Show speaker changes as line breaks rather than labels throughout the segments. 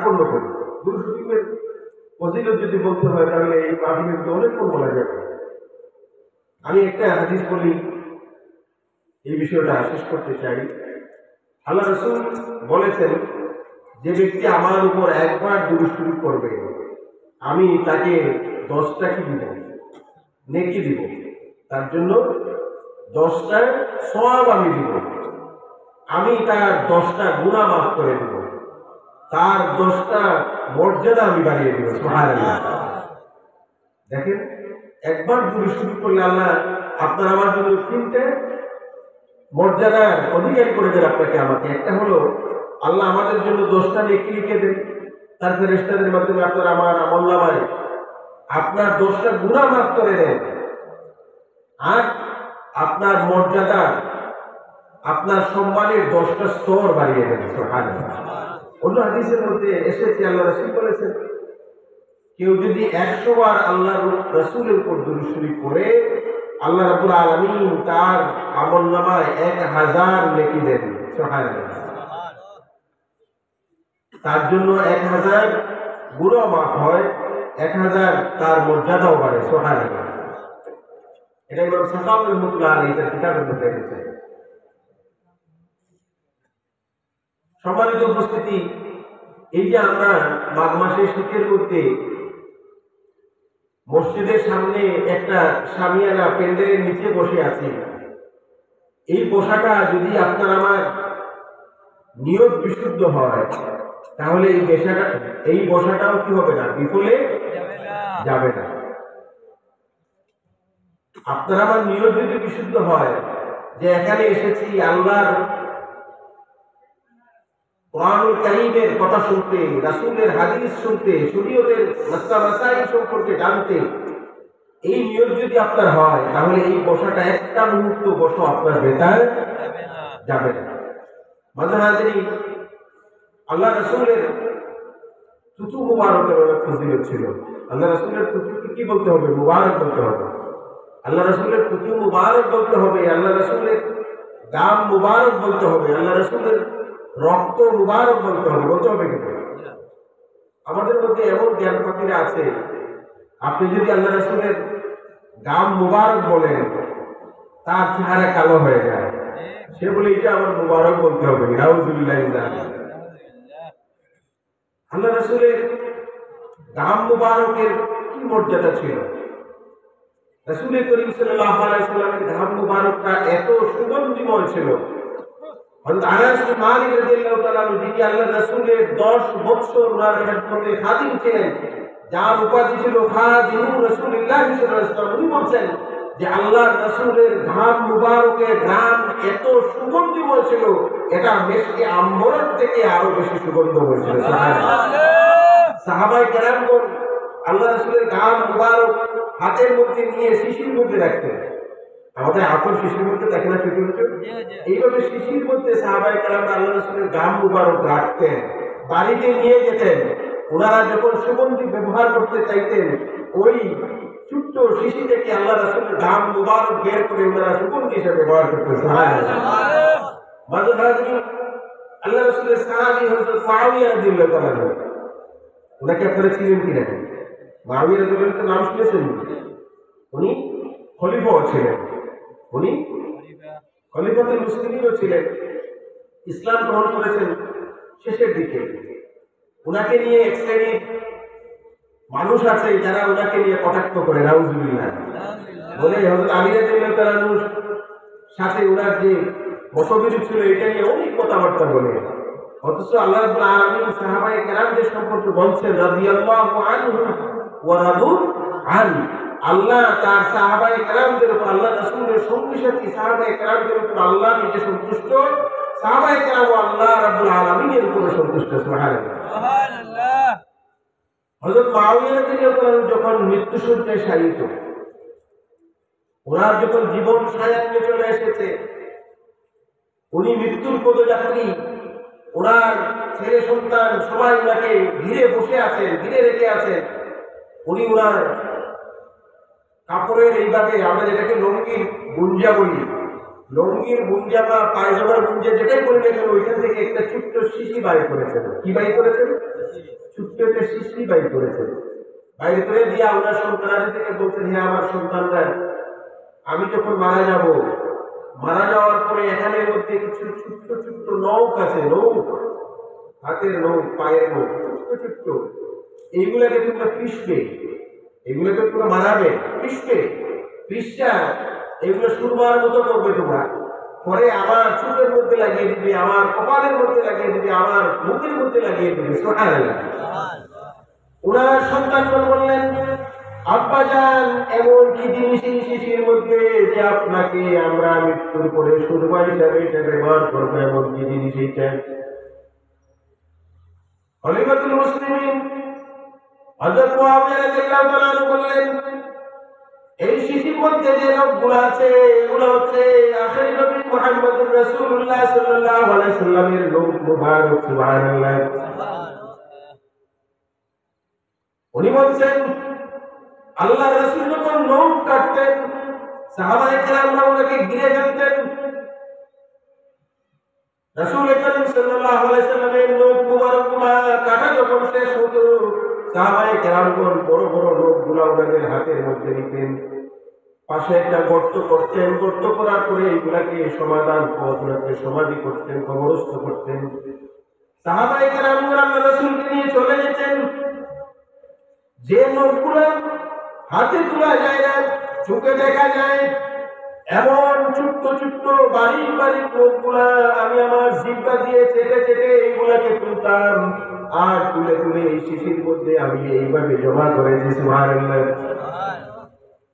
পূর্ণ করি। দুরূদ শরীফের ফজিলত যদি বলতে হয় তাহলে এই মাহফিলে অনেকক্ষণ বলা যাবে। আমি একটা হাদিস বলি, এই বিষয়টা শেষ করতে চাই। আল্লাহ রাসূল বলেছেন, যে ব্যক্তি আমার উপর একবার দুরূদ শরীফ করবে আমি তাকে 10টা কি দিব, নেকি দিব, তার জন্য 10টা সওয়াব আমি দিব, আমি তার 10টা গুনাহ মাফ করে দিব, তার 10টা মর্যাদা আমি বাড়িয়ে দিব। সুবহানাল্লাহ। দেখেন, একবার দুরূদ শরীফ করলে আল্লাহ আপনার আমার জন্য 3টে মর্যাদার অধিকারী করে দেন আপনাকে আমাকে। একটা হলো আল্লাহ আমাদের জন্য 10টা নেকি লিখে দেন, তার ফেরেশতাদের মাধ্যমে আপনার আমার আমলনামায় আপনার 10টা গুনাহ মাফ করে দেন, আর আপনার মর্যাদা আপনার সম্মানের 10টা স্তর বাড়িয়ে দেন। সুবহানাল্লাহ। অন্য হাদিসের মধ্যে এসেছে, আল্লাহ রাসূল বলেছেন, কেউ যদি 100 বার আল্লাহর রাসূলের উপর দুরূদ শরীফ পড়ে আল্লাহ রাব্বুল আলামিন তার আমলনামায় 1000 নেকি দেন। সুবহানাল্লাহ। তার জন্য 1000 গুনাহ মাফ হয়, 1000 তার মর্যাদাও বাড়ে। সুবহানাল্লাহ। এটা ইমাম সাখাওয়ী রাহমাতুল্লাহ আলাইহি তার কিতাবের মধ্যে লিখেছেন। সম্মানিত উপস্থিতি, এই যে আমরা মাঘ মাসের শীতের মধ্যে মসজিদের সামনে একটা শামিয়ানা প্যান্ডেলের নিচে বসে আছি, এই বসাটা যদি আপনার আমার নিয়ত বিশুদ্ধ হয় তাহলে এই বসাটাও কি হবে না, বিফলে যাবে না। আপনার আমার নিয়ত যদি বিশুদ্ধ হয় যে এখানে এসেছি আল্লাহর কোরআনুল কারীমের কথা শুনতে, রাসূলের হাদিস শুনতে, শরীয়তের মাসআলা সম্পর্কে জানতে, এই নিয়ত যদি আপনার হয় তাহলে এই বসাটা একটা মুহূর্ত বসো আপনার বেকার যাবে না। মাঝে হাজিরি, আল্লাহ রাসূলের থুতু মুবারকের অনেক ফজিলত ছিল। আল্লাহ রাসূলের থুতুকে কি বলতে হবে? মুবারক বলতে হবে। আল্লাহ রাসূলের থুতু মুবারক বলতে হবে, আল্লাহ রাসূলের গাম মুবারক বলতে হবে, আল্লাহ রাসূলের রক্ত মুবারক বলতে হবে। বলতে হবে কিন্তু আমাদের মধ্যে এমন জ্ঞান ফাঁকিরা আছে, আপনি যদি আল্লাহ রাসূলের গাম মুবারক বলেন তার চেহারা কালো হয়ে যায়, সে বলে এটা আমার মুবারক বলতে হবে। নাউযুবিল্লাহ। আল্লাহ রাসূলের গাম মুবারকের কি মর্যাদা ছিল! রাসূল করিম সাল্লাল্লাহু আলাইহি ওয়াসাল্লামের গাম মুবারকটা এত সুগন্ধিময় ছিল। হযরত আনাস বিন মালিক রাদিয়াল্লাহু তাআলা যিনি আল্লাহ রাসূলের 10 বছর ওনার খেদমতে খাদিম ছিলেন, যার উপাধি ছিল খাদিমুর রাসূলুল্লাহ সাল্লাল্লাহু আলাইহি ওয়াসাল্লাম, উনি বলছেন যে আল্লাহর রাসূলের ঘাম মুবারকের ঘ্রাণ এত সুগন্ধিময় ছিল, এটা মেশকে আম্বরের থেকে আরো বেশি সুগন্ধময় ছিল। সুবহানাল্লাহ। সাহাবায়ে কেরামগণ আল্লাহ রাসূলের ঘাম মুবারক হাতের মধ্যে নিয়ে শিশির মধ্যে রাখতেন। আমাদের আপন শিশির মধ্যে দেখে না ছোট ছোট, এইভাবে শিশির মধ্যে সাহাবায়ে কেরামরা আল্লাহ রাসূলের ঘাম মুবারক রাখতেন, বাড়িতে নিয়ে যেতেন। ওনারা যখন সুগন্ধি ব্যবহার করতে চাইতেন, ওই ছোট্ট শিশি থেকে আল্লাহ রাসূলের ঘাম মুবারক বের করে ওনারা সুগন্ধি হিসেবে ব্যবহার করতেন। সুবহানাল্লাহ। মাঝে মাঝে আল্লাহ রাসূলের সাহাবী হযরত মুআবিয়া রাদিয়াল্লাহু তাআলা, ওনাকে আপনারা চিনেন কিনা? মুআবিয়া রাদিয়াল্লাহু তাআলা নাম শুনেছেন? উনি খলিফা ছিলেন, উনি খলিফাতুল মুসলিমিনও ছিলেন। ইসলাম গ্রহণ করেছেন শেষের দিকে। ওনাকে নিয়ে এক শ্রেণীর মানুষ আছে যারা ওনাকে নিয়ে কটাক্ষ করে, নাউযুবিল্লাহ, বলে হযরত আলী রাদিয়াল্লাহু তাআলার সাথে ওনার যে মতবিরোধ ছিল এটা নিয়ে অনেক কথাবার্তা বলে। অথচ আল্লাহ রাব্বুল আলামিন সাহাবায়ে কেরামদের সম্পর্কে বলছেন রাদিয়াল্লাহু আনহু ওয়া রাদু আন। আল্লাহ তার সাহাবায়ে কেরামদের উপর, আল্লাহ রাসূলের সঙ্গী সাথী সাহাবায়ে কেরামদের উপর আল্লাহ নিজে সন্তুষ্ট, সাহাবায়ে কেরাম আল্লাহ রাব্বুল আলামিনের উপর সন্তুষ্ট। সুবহানাল্লাহ। সুবহানাল্লাহ। হযরত মুআবিয়া রাদিয়াল্লাহু তাআলা যখন মৃত্যুশয্যায় শায়িত, ওনার যখন জীবন সায়ান্নে চলে এসেছে, উনি মৃত্যুর পদযাত্রী, ওনার ছেলে সন্তান সবাই ওনাকে ঘিরে বসে আছেন, ঘিরে রেখে আছেন। উনি ওনার কাপড়ের এইভাবে, আমরা যেটাকে লুঙ্গির গুঞ্জা বলি, লুঙ্গির গুঞ্জা বা পায়জামার গুঞ্জা যেটাই বলি না কেন, ওইখান থেকে একটা ছোট্ট শিশি বাড়ি করেছেন। কি বাড়ি করেছেন? একটা শিশি বাইর করেছেন। বাইর করে দিয়ে ওনার সন্তানাদি থেকে বলছেন, হে আমার সন্তানরা, আমি যখন মারা যাব, মারা যাওয়ার পরে এখানের মধ্যে কিছু ছোট্ট ছোট্ট নখ আছে, নখ, হাতের নখ, পায়ের নখ, ছোট্ট ছোট্ট, এইগুলাকে তোমরা পিষবে, এগুলোকে তোমরা মারাবে, পিষবে, পিষা এগুলো সুরমার মতো করবে তোমরা, পরে আমার চুলের মধ্যে লাগিয়ে দিবে, আমার কপালের মধ্যে লাগিয়ে দিবে, আমার মুখের মধ্যে লাগিয়ে দিবে। সুবহানাল্লাহ। ওনার সন্তানগণ বললেন, আব্বা যান, এমন কি জিনিস এই শিশির মধ্যে যে আপনাকে আমরা মৃত্যুর পরে সুরমা হিসাবে এটা ব্যবহার করবো, এমন কি জিনিস এইটা? খলিফাতুল মুসলিমিন হযরত মুআবিয়া রাদিয়াল্লাহু তাআলা আনহু বললেন, এই শিশির মধ্যে যে লোকগুলো আছে এগুলো হচ্ছে আখিরি নবী মুহাম্মদুর রাসূলুল্লাহ সাল্লাল্লাহু আলাইহি সাল্লামের লোক মুবারক। সুবহানাল্লাহ। উনি বলছেন, আল্লাহর রাসূল যখন নখ কাটতেন, সাহাবায়ে কেরামরা ওনাকে ঘিরে ফেলতেন। রাসূল করিম সাল্লাল্লাহু আলাইহি সাল্লামের নখ মুবারকগুলো কাটা যখন শেষ হতো, সাহাবায়ে কেরামগণ বড় বড় নখগুলো ওনাদের হাতের মধ্যে নিতেন, পাশে একটা গর্ত করতেন, গর্ত করার পরে এইগুলাকে সমাধান পথগুলোকে সমাধি করতেন, কবরস্থ করতেন। সাহাবায়ে কেরামগণ আল্লাহর রাসূলকে নিয়ে চলে যেতেন। যে নখগুলো হাতে তোলা যায় না, চোখে দেখা যায়, এমন ছোট্ট ছোট্ট বারিক বারিক নখগুলা আমি আমার জিহ্বা দিয়ে চেটে চেটে এইগুলাকে তুলতাম, আর তুলে তুলে এই শিশির মধ্যে আমি এইভাবে জমা করেছি। সুবহানাল্লাহ।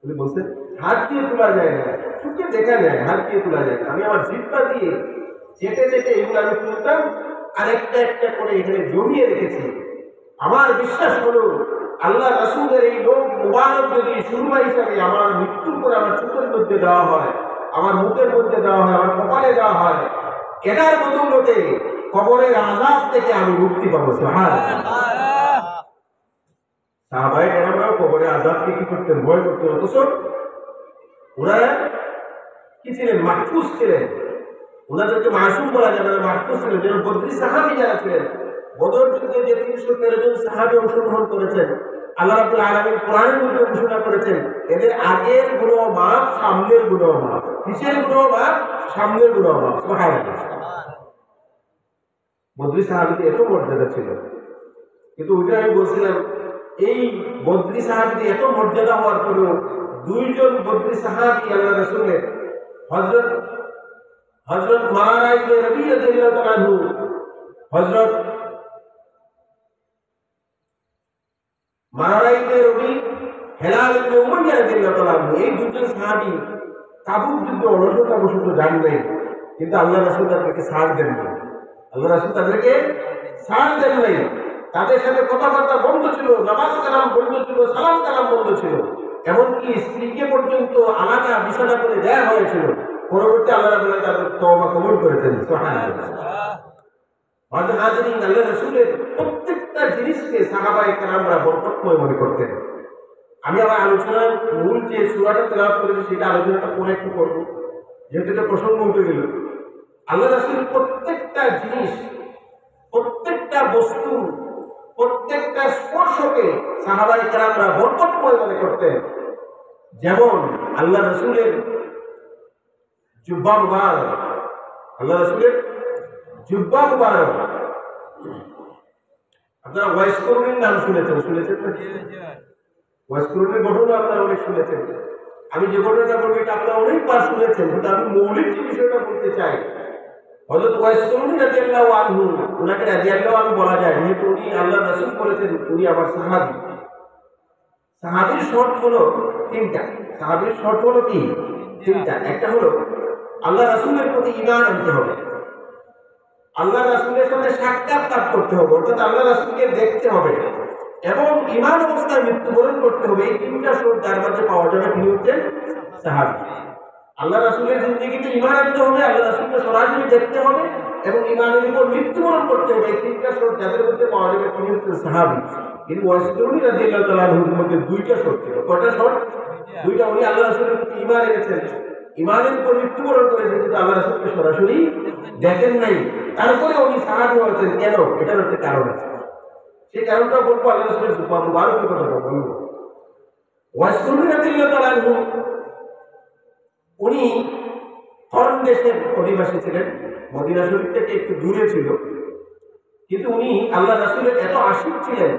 উনি বলছেন, হাত দিয়ে তোলা যায় না, চোখে দেখা যায়, হাত দিয়ে তোলা যায় না, আমি আমার জিহ্বা দিয়ে চেটে চেটে এইগুলো আমি তুলতাম, আর একটা একটা করে এখানে জমিয়ে রেখেছি। আমার বিশ্বাস হলো, আল্লাহ রাসূলের এই লোক মুবারক যদি সুরমা হিসাবে আমার মৃত্যুর পরে আমার চোখের মধ্যে দেওয়া হয়, আমার মুখের মধ্যে দেওয়া হয়, আমার কপালে দেওয়া হয়, এটার বদৌলতে কবরের আযাব থেকে আমি মুক্তি পাবো। সুবহানাল্লাহ। সাহাবায়ে কেরামরাও কবরের আযাবকে কি করতেন? ভয় করতেন। অথচ ওনারা কি ছিলেন? মাহফুজ ছিলেন। ওনাদেরকে মাসুম বলা যাবে না, মাহফুজ ছিলেন। যেন বদরি সাহাবী যারা ছিলেন, বদর যুদ্ধে যে 313 জন সাহাবী অংশগ্রহণ করেছেন, আল্লাহ রাব্বুল আলামিন কোরআনের মধ্যে ঘোষণা করেছেন, এদের আগের গুনাহ মাফ, সামনের গুনাহ মাফ। পিছের গুনাহ মাফ, সামনের গুনাহ মাফ। সুবহানাল্লাহ। বদরি সাহাবীদের এত মর্যাদা ছিল। কিন্তু ওইটা আমি বলছিলাম, এই বদরি সাহাবীদের এত মর্যাদা হওয়ার পরেও দুইজন বদরি সাহাবী আল্লাহ রাসূলের, হযরত মারা ইবনে রবি রাদিয়াল্লাহু তাআলা আনহু, হযরত মারা ইবনে রবি, হেলাল ইবনে উমাইয়া রাদিয়াল্লাহু তাআলা আনহু, এই দুজন সাহাবী তাবুক যুদ্ধে অলসতাবশত যান নাই, কিন্তু আল্লাহ রাসূল তাদেরকে ছাড় দেন নাই। আল্লাহ রাসূল তাদেরকে ছাড় দেন নাই। তাদের সাথে কথাবার্তা বন্ধ ছিল, নামাজ কালাম বন্ধ ছিল, সালাম কালাম বন্ধ ছিল, এমনকি স্ত্রীকে পর্যন্ত আলাদা বিছানা করে দেয়া হয়েছিল। পরবর্তী আল্লাহ রাব্বুল আলামিন তাদের তওবা কবুল করেছেন। সুবহানাল্লাহ। হযরত হাজরিন, আল্লাহ রাসূলের প্রত্যেকটা জিনিসকে সাহাবায়ে কেরামরা বরকতময় মনে করতেন। আমি আমার আলোচনার মূল যে সূরাটা তেলাওয়াত করেছি সেটা আলোচনাটা পরে একটু করব, যেহেতু এটা প্রসঙ্গ উঠে গেল। আল্লাহ রাসূল প্রত্যেকটা জিনিস, প্রত্যেকটা বস্তু, প্রত্যেকটা স্পর্শকে সাহাবায়ে কেরামরা বরকতময় মনে করতেন। যেমন আল্লাহ রাসূলের জুব্বা মুবারক, আল্লাহ রাসূলের জুব্বা মুবারক, আপনারা ওয়াইস করুনের নাম শুনেছেন না? ওয়াইস করুনের ঘটনা আপনারা অনেক শুনেছেন। আমি যে ঘটনাটা বলবো এটা আপনারা অনেকবার শুনেছেন, কিন্তু আমি মৌলিক যে বিষয়টা বলতে চাই, হযরত ওয়াইস করুনি রাদিয়াল্লাহু আনহু, ওনাকে রাদিয়াল্লাহু আনহু বলা যায়, যেহেতু উনি আল্লাহ রাসূল বলেছেন উনি আমার সাহাবী। সাহাবীর শর্ত হলো তিনটা। সাহাবীর শর্ত হলো কি? তিনটা। একটা হলো আল্লাহ রাসূলের প্রতি ঈমান আনতে হবে, আল্লাহ রাসূলের সাথে সাক্ষাৎ লাভ করতে হবে, অর্থাৎ আল্লাহ রাসূলকে দেখতে হবে, এবং ঈমান অবস্থায় মৃত্যুবরণ করতে হবে। এই তিনটা শর্ত যার মধ্যে পাওয়া যাবে তিনি হচ্ছেন সাহাবী। আল্লাহ রাসূলের জিন্দেগিতে ঈমান আনতে হবে, আল্লাহ রাসূলকে সরাসরি দেখতে হবে, এবং ঈমানের উপর মৃত্যুবরণ করতে হবে। এই তিনটা শর্ত যাদের মধ্যে পাওয়া যাবে তিনি হচ্ছেন সাহাবী। কিন্তু ওয়াসিদুল্লাহ রাদিয়াল্লাহু তাআলা আনহুর মধ্যে দুইটা শর্ত ছিল। কয়টা শর্ত? দুইটা। উনি আল্লাহ রাসূলের প্রতি ঈমান এনেছেন, ঈমানের উপর মৃত্যুবরণ করেছেন, কিন্তু আল্লাহ রাসূলকে সরাসরি দেখেন নাই। তারপরে উনি সাহাবী হয়েছেন। কেন? এটার একটা কারণ আছে। সেই কারণটা বলবো, আল্লাহ রাসূলের জুব্বা মুবারকের কথাটা বলবো। ওয়াসকুরুন রাদিয়াল্লাহু তাআলা আনহু, উনি হরন দেশের অধিবাসী ছিলেন, মদিনা শরীফ থেকে একটু দূরে ছিল, কিন্তু উনি আল্লাহ রাসূলের এত আশিক ছিলেন,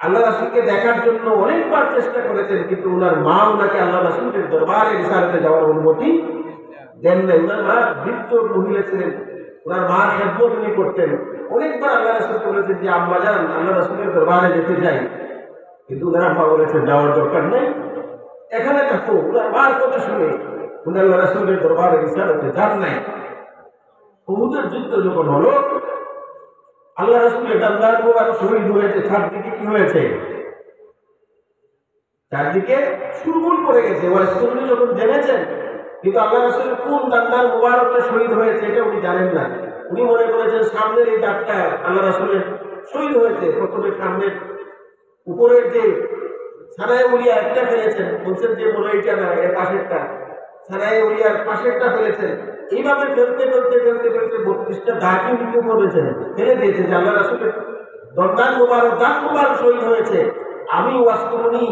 আল্লাহ রাসূলকে দেখার জন্য অনেকবার চেষ্টা করেছেন, কিন্তু ওনার মা ওনাকে আল্লাহ রাসূলের দরবারে রিসালাতে যাওয়ার অনুমতি দেন নাই। ওনার মা বৃদ্ধ মহিলা ছিলেন, ওনার মার খেদমত উনি করতেন। অনেকবার আল্লাহ রাসূল বলেছেন যে আম্মা যান, আল্লাহ রাসূলের দরবারে যেতে চাই, কিন্তু ওনার আম্মা বলেছেন যাওয়ার দরকার নেই, এখানে থাকো। ওনার মার কথা শুনে উনি আল্লাহ রাসূলের দরবারে রিসালাতে যান নাই। উহুদের যুদ্ধ যখন হলো, আল্লাহ রাসূলের দান্দার মোবারক শহীদ হয়েছে, চারদিকে কি হয়েছে, চারদিকে শুরুমুল পড়ে গেছে। ওয়াসকুরুন যখন জেনেছেন, কিন্তু আল্লাহ রাসূলের কোন দান্দার মোবারকটা শহীদ হয়েছে এটা উনি জানেন না। উনি মনে করেছেন সামনের এই দাগটা আল্লাহ রাসূলের শহীদ হয়েছে। প্রথমে সামনের উপরের যে সানায়ে উলিয়া একটা ফেলেছেন, বলছেন যে মনে এইটা না, এর পাশেরটা সানায়ে উলিয়ার পাশেরটা ফেলেছেন। এইভাবে ফেলতে ফেলতে ফেলতে ফেলতে 32টা দাগই উনি করেছেন, ফেলে দিয়েছে যে আল্লাহ রাসূলের দন্দান মোবারক, দাগ মোবারক শহীদ হয়েছে। আমি ওয়াসকুরুনি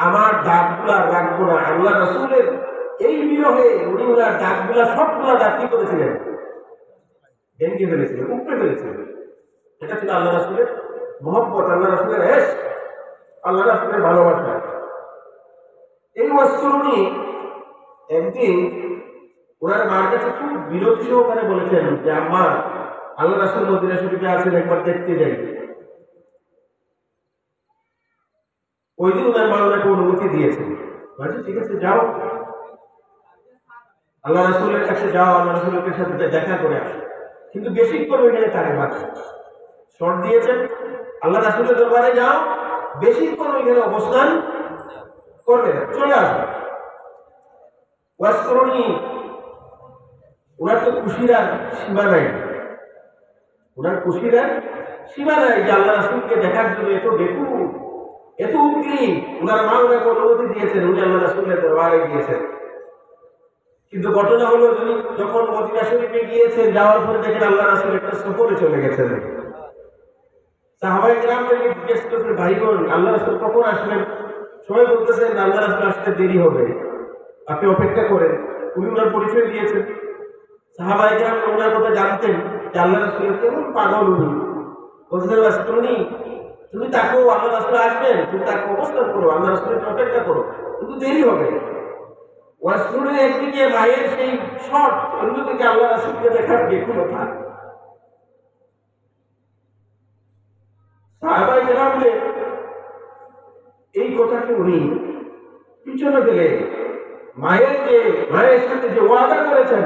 আমার দাগগুলা রাখবো না। আল্লাহ রাসূলের এই বিরহে উনি ওনার দাগগুলা সবগুলা দাগ কি করেছিলেন, ভেঙে ফেলেছিলেন, উপড়ে ফেলেছিলেন। এটা ছিল আল্লাহ রাসূলের মহব্বত, আল্লাহ রাসূলের ইশক, আল্লাহ রাসূলের ভালোবাসা। এই ওয়াসকুরুনি একদিন ওনার মার কাছে খুব বিরতি সহকারে বলেছেন যে আম্মা, আল্লাহ রাসূল মদিনা শরীফে আছেন, একবার দেখতে যাই। ওই দিন ওনার মা ওনাকে অনুমতি দিয়েছেন, বলছে ঠিক আছে যাও, আল্লাহ রাসূলের কাছে যাও, আল্লাহ রাসূলের সাথে দেখা করে আসো, কিন্তু বেশিক্ষণ ওইখানে থাকে না। শর্ট দিয়েছেন, আল্লাহ রাসূলের দরবারে যাও, বেশিক্ষণ ওইখানে অবস্থান করবে না, চলে আসবে। ওয়াসকুরুনি, ওনার তো খুশির আর সীমা নাই, ওনার খুশির আর সীমা নাই যে আল্লাহ রাসূলকে দেখার জন্য এত বেকুব, এত উদ্গ্রীব। ওনার মা ওনাকে অনুমতি দিয়েছেন, উনি আল্লাহ রাসূলের দরবারে গিয়েছেন। কিন্তু ঘটনা হলো, তিনি যখন মদিনা শরীফে গিয়েছেন, যাওয়ার পরে দেখেন আল্লাহ রাসূল একটা সফরে চলে গেছেন। সাহাবায়ে কেরামকে জিজ্ঞেস করছেন, ভাইগণ আল্লাহ রাসূল কখন আসবেন? সবাই বলতেছেন আল্লাহ রাসূল আসতে দেরি হবে, আপনি অপেক্ষা করেন। উনি ওনার পরিচয় দিয়েছেন। সাহাবায়ে কেরাম ওনার কথা জানতেন যে আল্লাহ রাসূলের কেমন পাগল উনি। বলছেন ওয়াসকুরুনি, তুমি তাকে, আল্লাহ রাসূল আসবেন, তুমি তাকে অবস্থান করো, আল্লাহ রাসূলের অপেক্ষা করো, কিন্তু দেরি হবে। ওয়াসকুরুনি একদিকে মায়ের সেই শট, অন্যদিকে আল্লাহ রাসূলকে দেখার বেকুলতা। সাহাবায়ে কেরামদের এই কথাকে উনি পিছনে ফেলে মায়ের সাথে যে ওয়াদা করেছেন,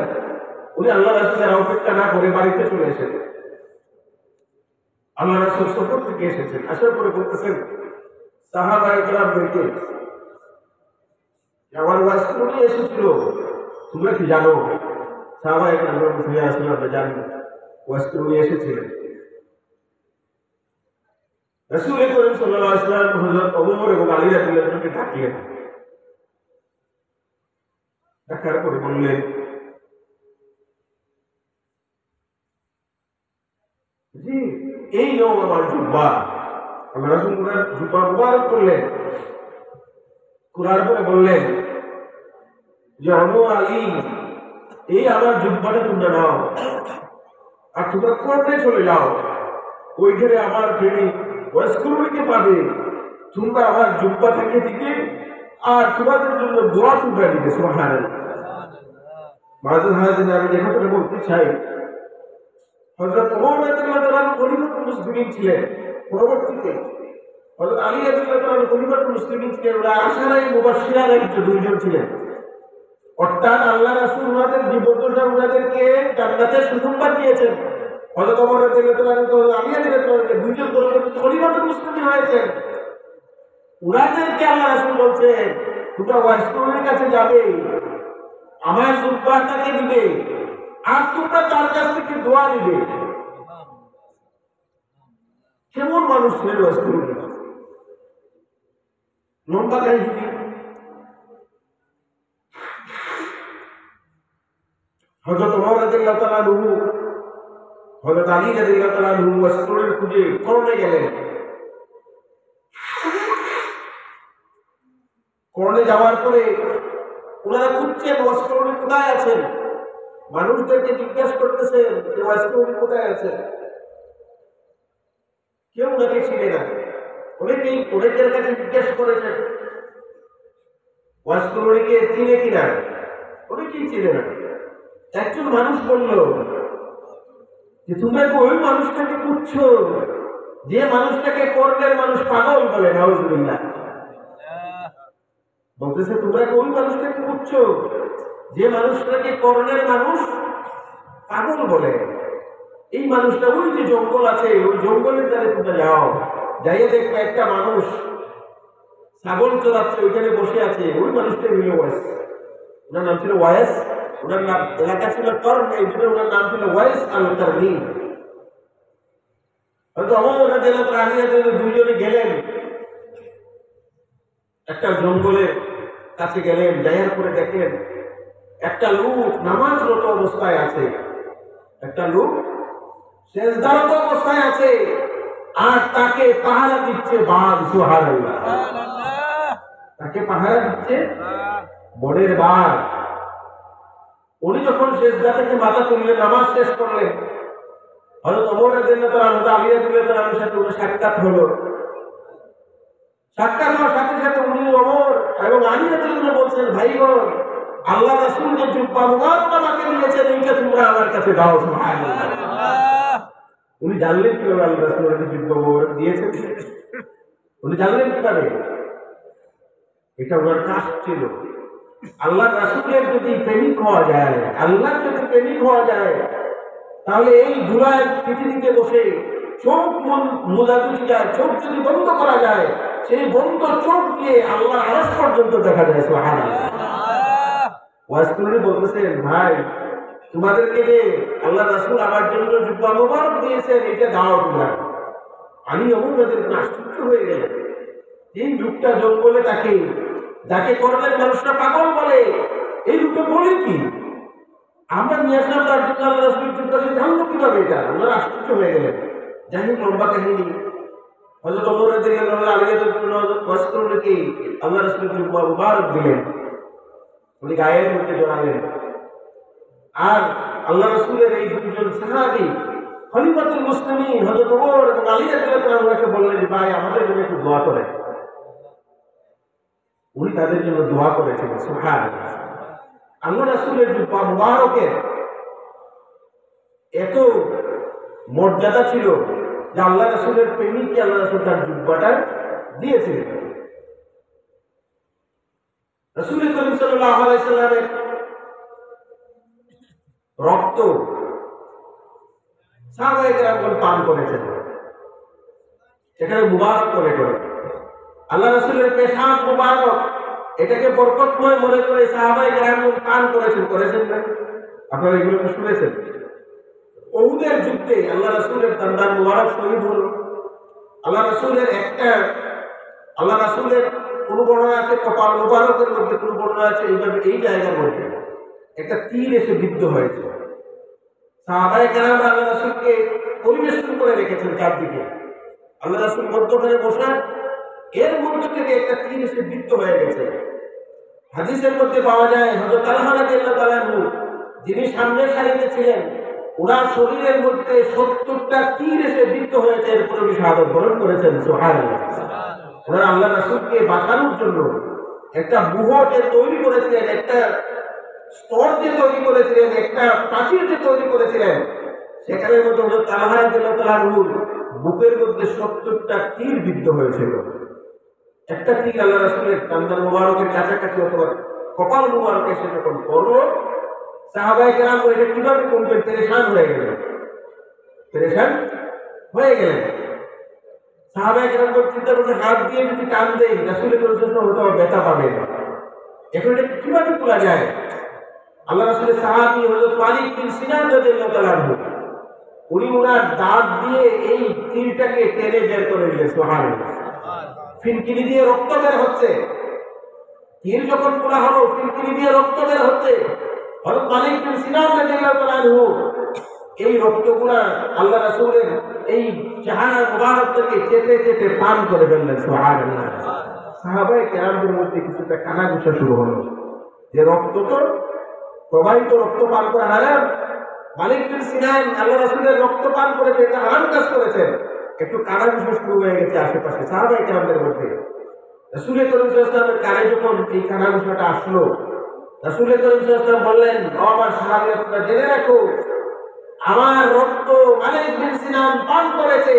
উনি আল্লাহ রাসূলের অপেক্ষা না করে বাড়িতে চলে এসেছেন। আল্লাহ রাসূল সফর থেকে এসেছেন, আসার পরে বলতেছেন সাহাবায়ে কেরামদেরকে, আমার ওয়াসকুরুনি এসেছিল, তোমরা কি জানো? সাহাবায়ে কেরাম বলছেন ইয়া রাসূলুল্লাহ, আমরা জানি ওয়াসকুরুনি এসেছিলেন। রাসূল করিম সাল্লাল্লাহু আলাইহি ওয়াসাল্লাম হযরত ওমর এবং আলী রাদিয়াল্লাহু আনহুকে ডাকলেন। ডাকার পরে বললেন, জি এই নাও আমার জুব্বা। আল্লাহ রাসূল ওনার জুব্বা মুবারক করলেন, করার পরে বললেন যে ওমর, আলী, এই আমার জুব্বাটা তোমরা নাও, আর তোমরা কোর্টে চলে যাও, ওইখানে আমার প্রেমিক ওয়াসকুরুনিকে পাবে, তোমরা আমার জুব্বা থেকে দিবে, আর তোমাদের জন্য দোয়া তোমরা দিবে। সুবহানাল্লাহ। মাঝে মাঝে আমি যে কথাটা বলতে চাই, হযরত ওমর রাদিয়াল্লাহু তাআলা খলিফাতুল মুসলিমিন ছিলেন, পরবর্তীতে হযরত আলী রাদিয়াল্লাহু তাআলা খলিফাতুল মুসলিমিন ছিলেন। ওরা আশারায়ে মুবাশশিরার দুইজন ছিলেন, অর্থাৎ আল্লাহ রাসূল ওনাদের জীবদ্দশা ওনাদেরকে জান্নাতের সুসংবাদ দিয়েছেন। হযরত ওমর রাদিয়াল্লাহু তাআলা আলী রাদিয়াল্লাহু তাআলা দুইজন খলিফাতুল মুসলিমিন হয়েছেন। ওনাদেরকে আল্লাহ রাসূল বলছেন, তোমরা ওয়াসকুরুনির কাছে যাবে, আমার জুব্বাটাকে দিবে, আর তোমরা তার কাছ থেকে দোয়া নিবে। কেমন মানুষ ছিলেন ওয়াসকুরুনি? লম্বা কাহিনী। হযরত ওমর রাদিয়াল্লাহু তাআলা আনহু, হযরত আলী রাদিয়াল্লাহু তাআলা আনহু ওয়াসকুরুনির খুঁজে করণে গেলেন। করণে যাওয়ার পরে ওনারা খুঁজছেন ওয়াসকরণী কোথায় আছেন, মানুষদেরকে জিজ্ঞাসা করতেছেন যে ওয়াসকরণী কোথায় আছে। কেউ ওনাকে চিনে না। অনেকের কাছে জিজ্ঞাসা করেছেন ওয়াসকরণীকে চিনে কিনা, অনেকেই চিনে না। একজন মানুষ বলল যে তোমরা তো ওই মানুষটাকে খুঁজছো যে মানুষটাকে করণের মানুষ পাগল বলে। নাউজুবিল্লাহ। বলতেছে তোমরা কোন মানুষটাকে খুঁজছো যে মানুষটাকে করণের মানুষ পাগল বলে। এই মানুষটা ওই যে জঙ্গল আছে, ওই জঙ্গলের দ্বারে তোমরা যাও, যাইয়ে দেখবে একটা মানুষ ছাগল চড়াচ্ছে, ওইখানে বসে আছে। ওই মানুষটা হইল ওয়াইস, ওনার নাম ছিল ওয়াইস। ওনার নাম এলাকা ছিল করণ, এই জন্য ওনার নাম ছিল ওয়াইস আল কারনী। হয়তো আমরা দুইজনে গেলেন একটা জঙ্গলের কাছে, গেলেন যাইয়ার পরে দেখেন একটা লোক নামাজরত অবস্থায় আছে, একটা লোক সেজদারত অবস্থায় আছে, আর তাকে পাহারা দিচ্ছে বাঘ। সুবহানাল্লাহ। তাকে পাহারা দিচ্ছে বনের বাঘ। উনি যখন সেজদা থেকে মাথা তুললেন, নামাজ শেষ করলেন, হযরত ওমর রাদিয়াল্লাহু তাআলা হযরত আলী রাদিয়াল্লাহু তাআলার সাথে ওনার সাক্ষাৎ হলো। সাক্ষাৎ হওয়ার সাথে সাথে উনি ওমর এবং আলী রাদিয়াল্লাহু তাআলা বলছেন, ভাইগণ, আল্লাহ রাসূল যে জুব্বা মুবারক আমাকে দিয়েছেন, এইটা তোমরা আমার কাছে দাও। সুবহানাল্লাহ। উনি জানলেন কিভাবে আল্লাহ রাসূল ওনাকে জুব্বা মুবারক দিয়েছেন? উনি জানলেন কিভাবে? এটা ওনার কাজ ছিল। আল্লাহ রাসূলের যদি প্রেমিক হওয়া যায়, আল্লাহর যদি প্রেমিক হওয়া যায়, তাহলে এই ধুলায় পৃথিবীতে বসে চোখ মোজা যদি যায়, চোখ যদি বন্ধ করা যায়, সেই বন্ধ চোখ দিয়ে আল্লাহ আরশ পর্যন্ত দেখা যায়। সুবহানাল্লাহ। ওয়াসকরণী বলতেছেন, ভাই তোমাদেরকে যে আল্লাহ রাসূল আমার জন্য জুব্বা মুবারক দিয়েছেন, এটা দাও তোমরা। আমি অমুকদের আশ্চর্য হয়ে গেলেন। এই লোকটা জঙ্গলে তাকে যাকে করলেন মানুষরা পাগল বলে, এই লোকটা বলে কি? আমরা নিয়ে আসলাম তার জন্য, আল্লাহ রাসূল জুব্বা সে জানলো কিভাবে? এটা আমরা আশ্চর্য হয়ে গেলেন। যাই হোক, লম্বা কাহিনী। হযরত ওমর রাদিয়াল্লাহু তাআলা আলী রাদিয়াল্লাহু তাআলা ওয়াসকরণীকে আল্লাহ রাসূল জুব্বা মুবারক দিলেন, উনি গায়ের মধ্যে জড়ালেন। আর আল্লাহ রাসূলের এই দুজন সাহাবী খলিফাতুল মুসলিমিন হযরত ওমর এবং আলী রাদিয়াল্লাহু তাআলাকে বললেন, ভাই আমাদের জন্য একটু দোয়া করেন। উনি তাদের জন্য দোয়া করেছিলেন। সুবহানাল্লাহ। আল্লাহ রাসূলের জুব্বা মুবারকের এত মর্যাদা ছিল যে আল্লাহ রাসূলের প্রেমিককে আল্লাহ রাসূল তার জুব্বাটা দিয়েছিলেন। রাসূল করিম সাল্লাল্লাহু আলাইহি সাল্লামের রক্ত সাহাবায়ে কেরামগণ পান করেছেন, সেখানে মুবারক করে করে। আল্লাহ রাসূলের পেশাব মুবারক, এটাকে বরকতময় মনে করে সাহাবায়ে কেরামগণ পান করেছেন না? আপনারা এগুলো তো শুনেছেন। উহুদের যুদ্ধে আল্লাহ রাসূলের দান্দার মুবারক শহীদ হলো। আল্লাহ রাসূলের কোন বর্ণনা আছে কপাল মুবারকের মধ্যে, কোন বর্ণনা আছে এইভাবে এই জায়গার মধ্যে একটা তীর এসে বিদ্ধ হয়েছে। সাহাবায়ে কেরামরা আল্লাহ রাসূলকে পরিবেশন করে রেখেছেন চারদিকে। আল্লাহ রাসূল মধ্যখানে বসা, এর মধ্যে থেকে একটা তীর এসে বিদ্ধ হয়ে গেছে। হাদিসের মধ্যে পাওয়া যায় হযরত তালহা রাদিয়াল্লাহু তাআলা যিনি সামনের সারিতে ছিলেন, ওনার শরীরের মধ্যে ৭০টা তীর এসে বিদ্ধ হয়েছে, এরপরে উনি শাহাদাত বরণ করেছেন। সুবহানাল্লাহ। ওনারা আল্লাহ রাসূলকে বাঁচানোর জন্য একটা ব্যূহ যে তৈরি করেছিলেন, একটা স্তর যে তৈরি করেছিলেন, একটা প্রাচীর যে তৈরি করেছিলেন, সেখানের মধ্যে হযরত তালহা রাদিয়াল্লাহু তাআলার বুকের মধ্যে ৭০টা তীর বিদ্ধ হয়েছিল। একটা তীর আল্লাহ রাসূলের দান্দার মুবারকের কাছাকাছি অথবা কপাল মুবারকে এসে যখন পড়লো, সাহাবায়ে কেরাম এটা কিভাবে করবেন পেরেশান হয়ে গেলেন। সাহাবায়ে কেরাম চিন্তা করতে, হাত দিয়ে যদি টান দেয় রাসূলের জন্য হয়তো ব্যথা পাবে, এখন এটা কিভাবে তোলা যায়? আল্লাহ রাসূলের সাহাবী হযরত মালিক বিন সিনান রাদিয়াল্লাহু তাআলা উনি ওনার দাঁত দিয়ে এই তীরটাকে টেনে বের করে দিলেন। সুবহানাল্লাহ। ফিনকিনি দিয়ে রক্ত বের হচ্ছে। তীর যখন তোলা হলো, ফিনকিনি দিয়ে রক্ত বের হচ্ছে। হযরত মালিক বিন সিনান রাদিয়াল্লাহু তাআলা এই রক্তগুলা আল্লাহ রাসূলের এই চেহারা মুবারক থেকে চেটে চেটে পান করে ফেললেন। সুবহানাল্লাহ। সাহাবায়ে কেরামদের মধ্যে কিছুটা কানাঘুষা শুরু হলো যে রক্ত তো প্রবাহিত, রক্ত পান করা হারাম। মালিক বিন সিনান আল্লাহ রাসূলের রক্ত পান করেছে, এটা হারাম কাজ করেছেন। একটু কানাঘুষা শুরু হয়ে গেছে আশেপাশে সাহাবায়ে কেরামদের মধ্যে। রাসূল করিম সাল্লাল্লাহু আলাইহি ওয়াসাল্লামের কানে যখন এই কানাঘুষাটা আসলো, রাসূল করিম সাল্লাল্লাহু আলাইহি ওয়াসাল্লাম বললেন, ও আমার সাহাবীরা, তোমরা জেনে রাখো, আমার রক্ত মালিক বিন সিনান পান করেছে।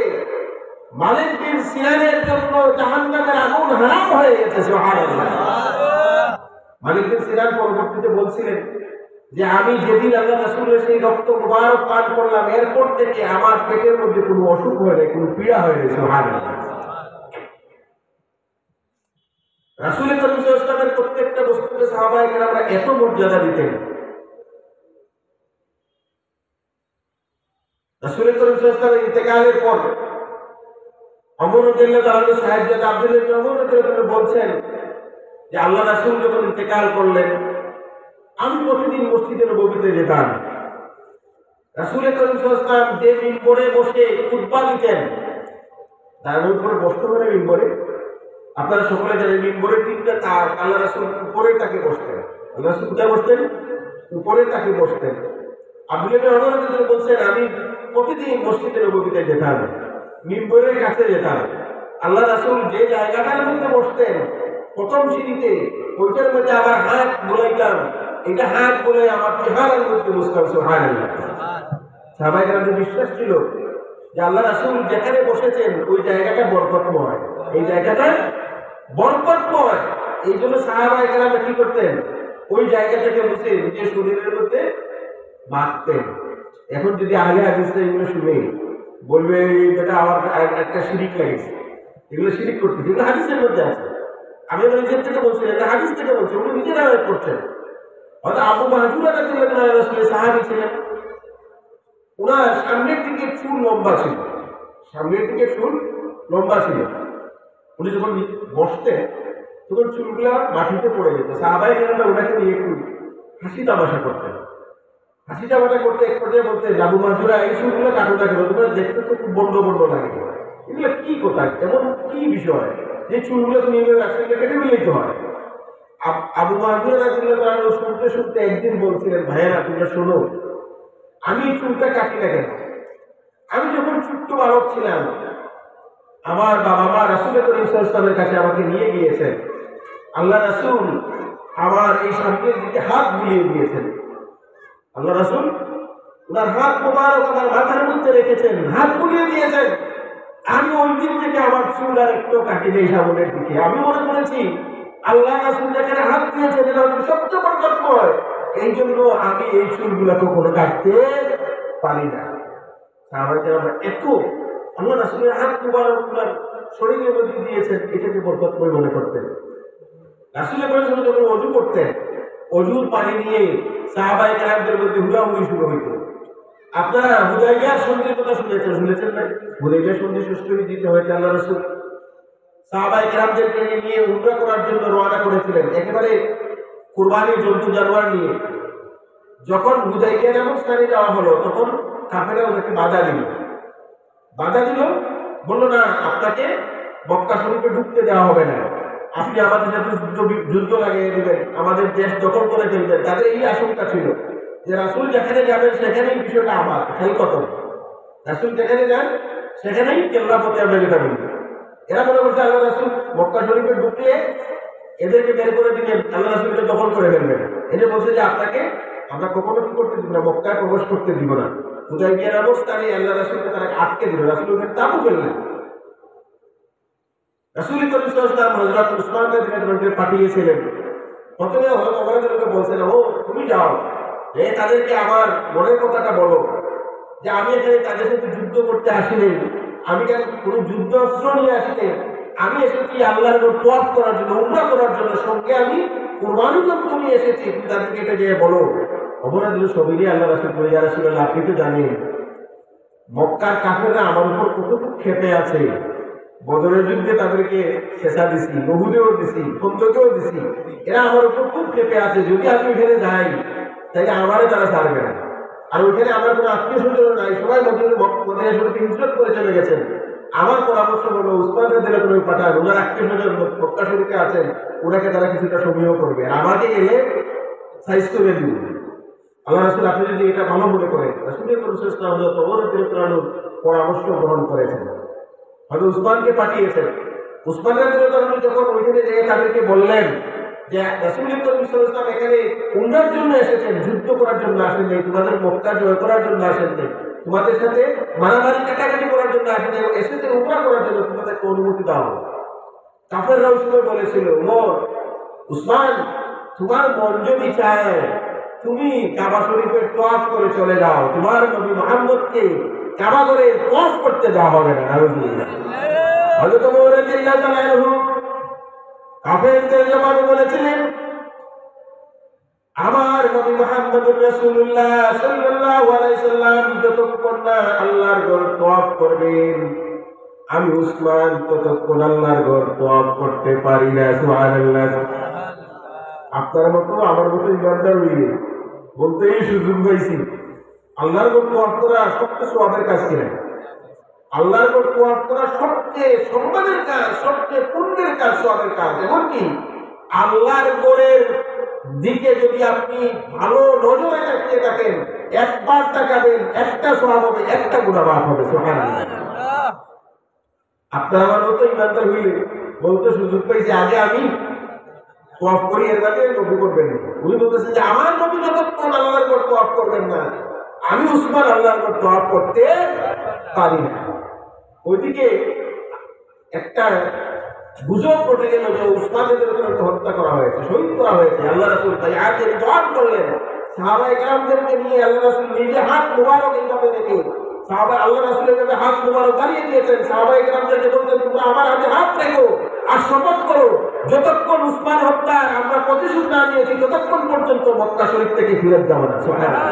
মালিক বিন সিনানের জন্য জাহান্নামের আগুন হারাম হয়ে গেছে। সুবহানাল্লাহ। মালিক বিন সিনান পরবর্তীতে বলছিলেন যে আমি যেদিন আল্লাহ রাসূলের সেই রক্ত মুবারক পান করলাম, এরপর থেকে আমার পেটের মধ্যে কোনো অসুখ হয় নাই, কোনো পীড়া হয় নাই। সুবহানাল্লাহ। রাসূল করিম সাল্লাল্লাহু আলাইহি ওয়াসাল্লামের প্রত্যেকটা বস্তুকে সাহাবায়ে কেরামরা এত মর্যাদা দিতেন। রাসূল করিম সাল্লাল্লাহু আলাইহি ওয়াসাল্লামের ইন্তেকালের পর ওমর রাদিয়াল্লাহু তাআলা সাহেবজাদা আব্দুল্লাহ ইবনে ওমর রাদিয়াল্লাহু তাআলা বলছেন যে আল্লাহ রাসূল যখন ইন্তেকাল করলেন, আমি প্রতিদিন মসজিদে নববীতে যেতাম। রাসূল করিম সাল্লাল্লাহু আলাইহি ওয়াসাল্লাম যে মিম্বরে বসে খুতবা দিতেন, তার উপরে বসতে পারে মিম্বরে। আপনারা সকলে জানেন মিম্বরের তিনটা তার, আল্লাহ রাসূল উপরে তাকে বসতেন। আল্লাহ রাসূল কোথায় বসতেন? উপরে তাকে বসতেন। আব্দুল্লাহ ইবনে ওমর রাদিয়াল্লাহু তাআলা বলছেন, আমি প্রতিদিন মসজিদে নববীতে যেতাম, মিম্বরের কাছে যেতাম। আল্লাহ রাসূল যে জায়গাটার মধ্যে বসতেন প্রথম সিঁড়িতে, ওইটার মধ্যে আমার হাত বুলাইতাম, এটা হাত বলে আমার চেহারার মধ্যে বসতাম। সুবহানাল্লাহ। সাহাবায়ে কেরামদের বিশ্বাস ছিল যে আল্লাহ রাসূল যেখানে বসেছেন ওই জায়গাটা বরকতময়, এই জায়গাটা বরকতময়। এই জন্য সাহাবায়ে কেরামরা কি করতেন? ওই জায়গাটাকে বসে নিজের শরীরের মধ্যে বাঁধতেন। এখন যদি আহলে হাদিসরা এগুলো শুনে বলবে এটা আমার একটা শিরিক লাগেছে, এগুলো শিরিক করতেছে, এগুলো হাদিসের মধ্যে আছে। আমি আমার নিজের থেকে বলছি, এটা হাদিস থেকে বলছি, উনি নিজেরা করছেন। হয়তো আবু মাহজুরা রাদিয়াল্লাহু তাআলা রাসূলের সাহাবী ছিলেন, উনার সামনের দিকে চুল লম্বা ছিল, সামনের দিকে চুল লম্বা ছিল। উনি যখন বসতেন তখন চুলগুলা মাটিতে পড়ে যেত। সাহাবায়ে কেরামরা ওনাকে নিয়ে একটু হাসি তামাশা করতেন। হাসি তামাশা করতে এক পর্যায়ে বলতেন, আবু মাহজুরা, এই চুলগুলো কাটো না কেন? তোমরা দেখতে তো খুব বন্ড বন্ড লাগে, এগুলো কি কোথায়, এমন কি বিষয় যে চুলগুলো তুমি এভাবে রাস্তায় কেটে মিলিত হয়? আবু মাহজুরা রাদিয়াল্লাহু তাআলা শুনতে শুনতে একদিন বলছিলেন, ভাইয়েরা তোমরা শোনো, আমি এই চুলটা কাটি না কেন? আমি যখন ছোট্ট বালক ছিলাম, আমার বাবা মা রাসূল করিম সাল্লাল্লাহু আলাইহি ওয়াসাল্লামের কাছে আমাকে নিয়ে গিয়েছেন। আল্লাহ রাসূল আমার এই সামনের দিকে হাত বুলিয়ে দিয়েছেন। আল্লাহ রাসূল ওনার হাত মোবারক আমার মাথার মধ্যে রেখেছেন, হাত বুলিয়ে দিয়েছেন। আমি ওই দিন থেকে আমার চুল আর একটু কাটি নেই সামনের দিকে। আমি মনে করেছি আল্লাহ রাসূল যেখানে হাত দিয়েছেন এটা হচ্ছে সবচেয়ে বরকতময়, এই জন্য আমি এই চুলগুলো কখনো কাটতে পারি না। সাহাবায়ে কেরামরা এত আল্লাহ রাসূলের হাত মুবারক ওনার শরীরের মধ্যে দিয়েছেন, এটাকে বরকতময় মনে করতেন। রাসূল যখন ওযু করতেন, ওযুর পানি নিয়ে সাহাবায়ে কেরামদের মধ্যে হুড়াহুড়ি শুরু হইত। আপনারা হুদায়বিয়ার সন্ধির কথা শুনেছেন না? হুদায়বিয়ার সন্ধি সুষ্ঠু দিতে হয়েছে আল্লাহ রাসূল সাহাবায়ে কেরামদেরকে নিয়ে উমরা করার জন্য রওনা করেছিলেন, একেবারে কুরবানির জন্তু জানোয়ার নিয়ে। যখন হুদায়বিয়া নামক স্থানে যাওয়া হলো, তখন কাফেররা ওনাকে বাধা দিল, বলল, না, আপনাকে মক্কা শরীফে ঢুকতে দেওয়া হবে না, আপনি আমাদের সাথে যুদ্ধ লাগিয়ে দেবেন, আমাদের দেশ দখল করে ফেলবেন। তাদের এই আশঙ্কা ছিল যে রাসূল যেখানে যাবেন সেখানেই বিষয়টা আমার খেল কত, রাসূল যেখানে যান সেখানেই কেল্লা পথে আমরা যেটা বলি। এরা মনে করছে আল্লাহ রাসূল মক্কা শরীফে ঢুকলে এদেরকে বের করে দিবেন, আল্লাহ রাসূলকে দখল করে ফেলবেন। এদের বলছে যে আপনাকে আমরা কখনো কি করতে দিব না, মক্কায় প্রবেশ করতে দিব না। হুদায়বিয়ার অবস্থানে আল্লাহ রাসূলকে তারা আটকে দিল, রাসূল ওখানে তাবু ফেললেন। রাসূল করিম সাল্লাল্লাহু আলাইহি ওয়াসাল্লাম হযরত উসমান রাদিয়াল্লাহু পাঠিয়েছিলেন। প্রথমে হযরত ওমর রাদিয়াল্লাহু বলছেন, ও তুমি যাও, তাদেরকে আমার মনের কথাটা বলো যে আমি এখানে তাদের সাথে যুদ্ধ করতে আসিনি, আমি কেন কোনো যুদ্ধ অস্ত্র নিয়ে আসিনি, আমি এসেছি আল্লাহর তোয়াফ করার জন্য, উমরা করার জন্য, সঙ্গে আমি কুরবানি করতে নিয়ে এসেছি, তুমি তাদেরকে এটা গিয়ে বলো। ওমর রাদিয়াল্লাহু সবাই আল্লাহ রাসূল বলে, ইয়া রাসূলুল্লাহ, আপনি তো জানেন মক্কার কাফেররা আমার উপর কতটুকু ক্ষেপে আছে, বদরের যুদ্ধে তাদেরকে শেষা দিছি, উহুদেও দিছি, খন্দকেও দিছি, এরা আমার উপর খুব ক্ষেপে আছে, যদি আমি ওখানে যাই তাহলে আমারে তারা ছাড়বে না। আর ওইখানে আমার কোনো আত্মীয় স্বজন নাই, সবাই মদিনা শরীফে হিজরত করে চলে গেছেন, আমার পরামর্শ হলো উসমান রাদিয়াল্লাহু আনহু পাঠান, ওনার আত্মীয়স্বজন মক্কা শরীফে আছেন, ওনাকে তারা কিছুটা সমীহ করবে, আর আমাকে গেলে সাইজ করে দিবে। আল্লাহ রাসূল আপনি যদি এটা ভালো মনে করেন, রাসূলের পরামর্শ গ্রহণ করেছেন, হয়তো উসমানকে পাঠিয়েছেন। উসমান রাদিয়াল্লাহু আনহু যখন ওইখানে যেয়ে তাদেরকে বললেন যে রাসূল করিম সাল্লাল্লাহু আলাইহি ওয়াসাল্লাম এখানে উমরার জন্য এসেছেন, যুদ্ধ করার জন্য আসেন নাই, তোমাদের মক্কা জয় করার জন্য আসেন নাই, তোমাদের সাথে মারামারি কাটাকাটি করার জন্য আসেন নাই, এসেছেন উমরা করার জন্য, তোমাদেরকে অনুমতি দাও। কাফেররা ওই সময় বলেছিল, ওমর, উসমান, তোমার মন যদি চায় তুমি কাবা শরীফের তওয়াফ করে চলে যাও, তোমার নবী মুহাম্মদকে কাবা ঘরে তওয়াফ করতে দেওয়া হবে না। নাউজুবিল্লাহ। হযরত ওমর রাদিয়াল্লাহু তাআলা আনহু কাফেরদের জবাবে বলেছিলেন, আমার নবী মুহাম্মদুর রাসূলুল্লাহ সাল্লাল্লাহু আলাইহি সাল্লাম যতক্ষণ না আল্লাহর ঘর তওয়াফ করবেন, আমি উসমান ততক্ষণ আল্লাহর ঘর তওয়াফ করতে পারি না। সুবহানাল্লাহ। আপনার মতো আমার মতো ইমানদার হইলে বলতেই সুযোগ পাইছি, আল্লাহর ঘর তওয়াফ করা সবচেয়ে সওয়াবের কাজ কিনা? আল্লাহর ঘর তওয়াফ করা সবচেয়ে সম্মানের কাজ, সবচেয়ে পুণ্যের কাজ, সওয়াবের কাজ। এমনকি আল্লাহর ঘরের দিকে যদি আপনি ভালো নজরে তাকিয়ে থাকেন, একবার তাকাবেন, একটা সওয়াব হবে, একটা গুনাহ মাফ হবে। সুবহানাল্লাহ। আপনার আমার মতো ইমানদার হইলে বলতে সুযোগ পাইছি, আগে আমি তওয়াফ করি, এর বাদে নবী করবেন না। উনি বলতেছেন যে আমার নবী যতক্ষণ আল্লাহর ঘর তওয়াফ করবেন না, আমি উসমান আল্লাহর ঘর তওয়াফ করতে পারি না। ওইদিকে একটা গুজব ঘটে গেল যে উসমানের হত্যা করা হয়েছে, শহীদ করা হয়েছে। আল্লাহ রাসূল বায়াতের জবাব করলেন, সাহাবায়ে কেরামদেরকে নিয়ে আল্লাহ রাসূল নিজে হাত মুবারক এইভাবে রেখে, সাহাবা আল্লাহ রাসূল এইভাবে হাত মুবারক বাড়িয়ে দিয়েছেন, সাহাবায়ে কেরামদেরকে বলতেন, তোমরা আমার হাতে হাত রেখো আর শপথ করো, যতক্ষণ উসমান হত্যার আমরা প্রতিশোধ না নিয়েছি ততক্ষণ পর্যন্ত মক্কা শরীফ থেকে ফিরত যাব না। সুবহানাল্লাহ।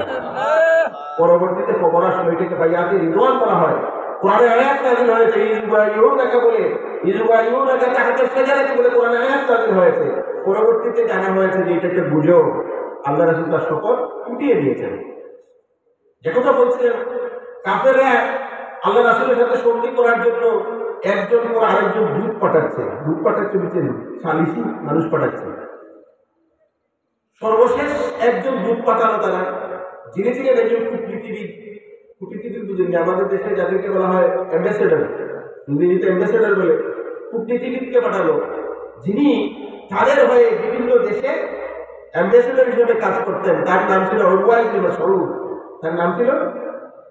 পরবর্তীতে কবর আসলে এটাকে বায়াতে রিদওয়ান বলা হয়। কোরআনে আয়াত নাযিল হয়েছে, ইউবাইয়ুনাকা বলে, ইউবাইয়ুনাকা তাহতা শাজারাতি বলে কোরআনে আয়াত নাযিল হয়েছে। পরবর্তীতে জানা হয়েছে যে এটা একটা গুজব, আল্লাহ রাসূল তার শপথ উঠিয়ে দিয়েছেন। যে কথা বলছিলেন, কাফেররা আল্লাহ রাসূলের সাথে সন্ধি করার জন্য একজন পর আরেকজন দূত পাঠাচ্ছে, বুঝছেন, সালিসি মানুষ পাঠাচ্ছে। সর্বশেষ একজন দূত পাঠানো তারা, যিনি ছিলেন একজন কূটনীতিবিদ। কূটনীতিবিদ বুঝেননি, আমাদের দেশে যাদেরকে বলা হয় অ্যাম্বাসেডর, ইংরেজিতে অ্যাম্বাসেডর বলে, কূটনীতিবিদকে পাঠালো, যিনি তাদের হয়ে বিভিন্ন দেশে অ্যাম্বাসেডর হিসেবে কাজ করতেন। তার নাম ছিল উরওয়া ইবনে মাসউদ। তার নাম ছিল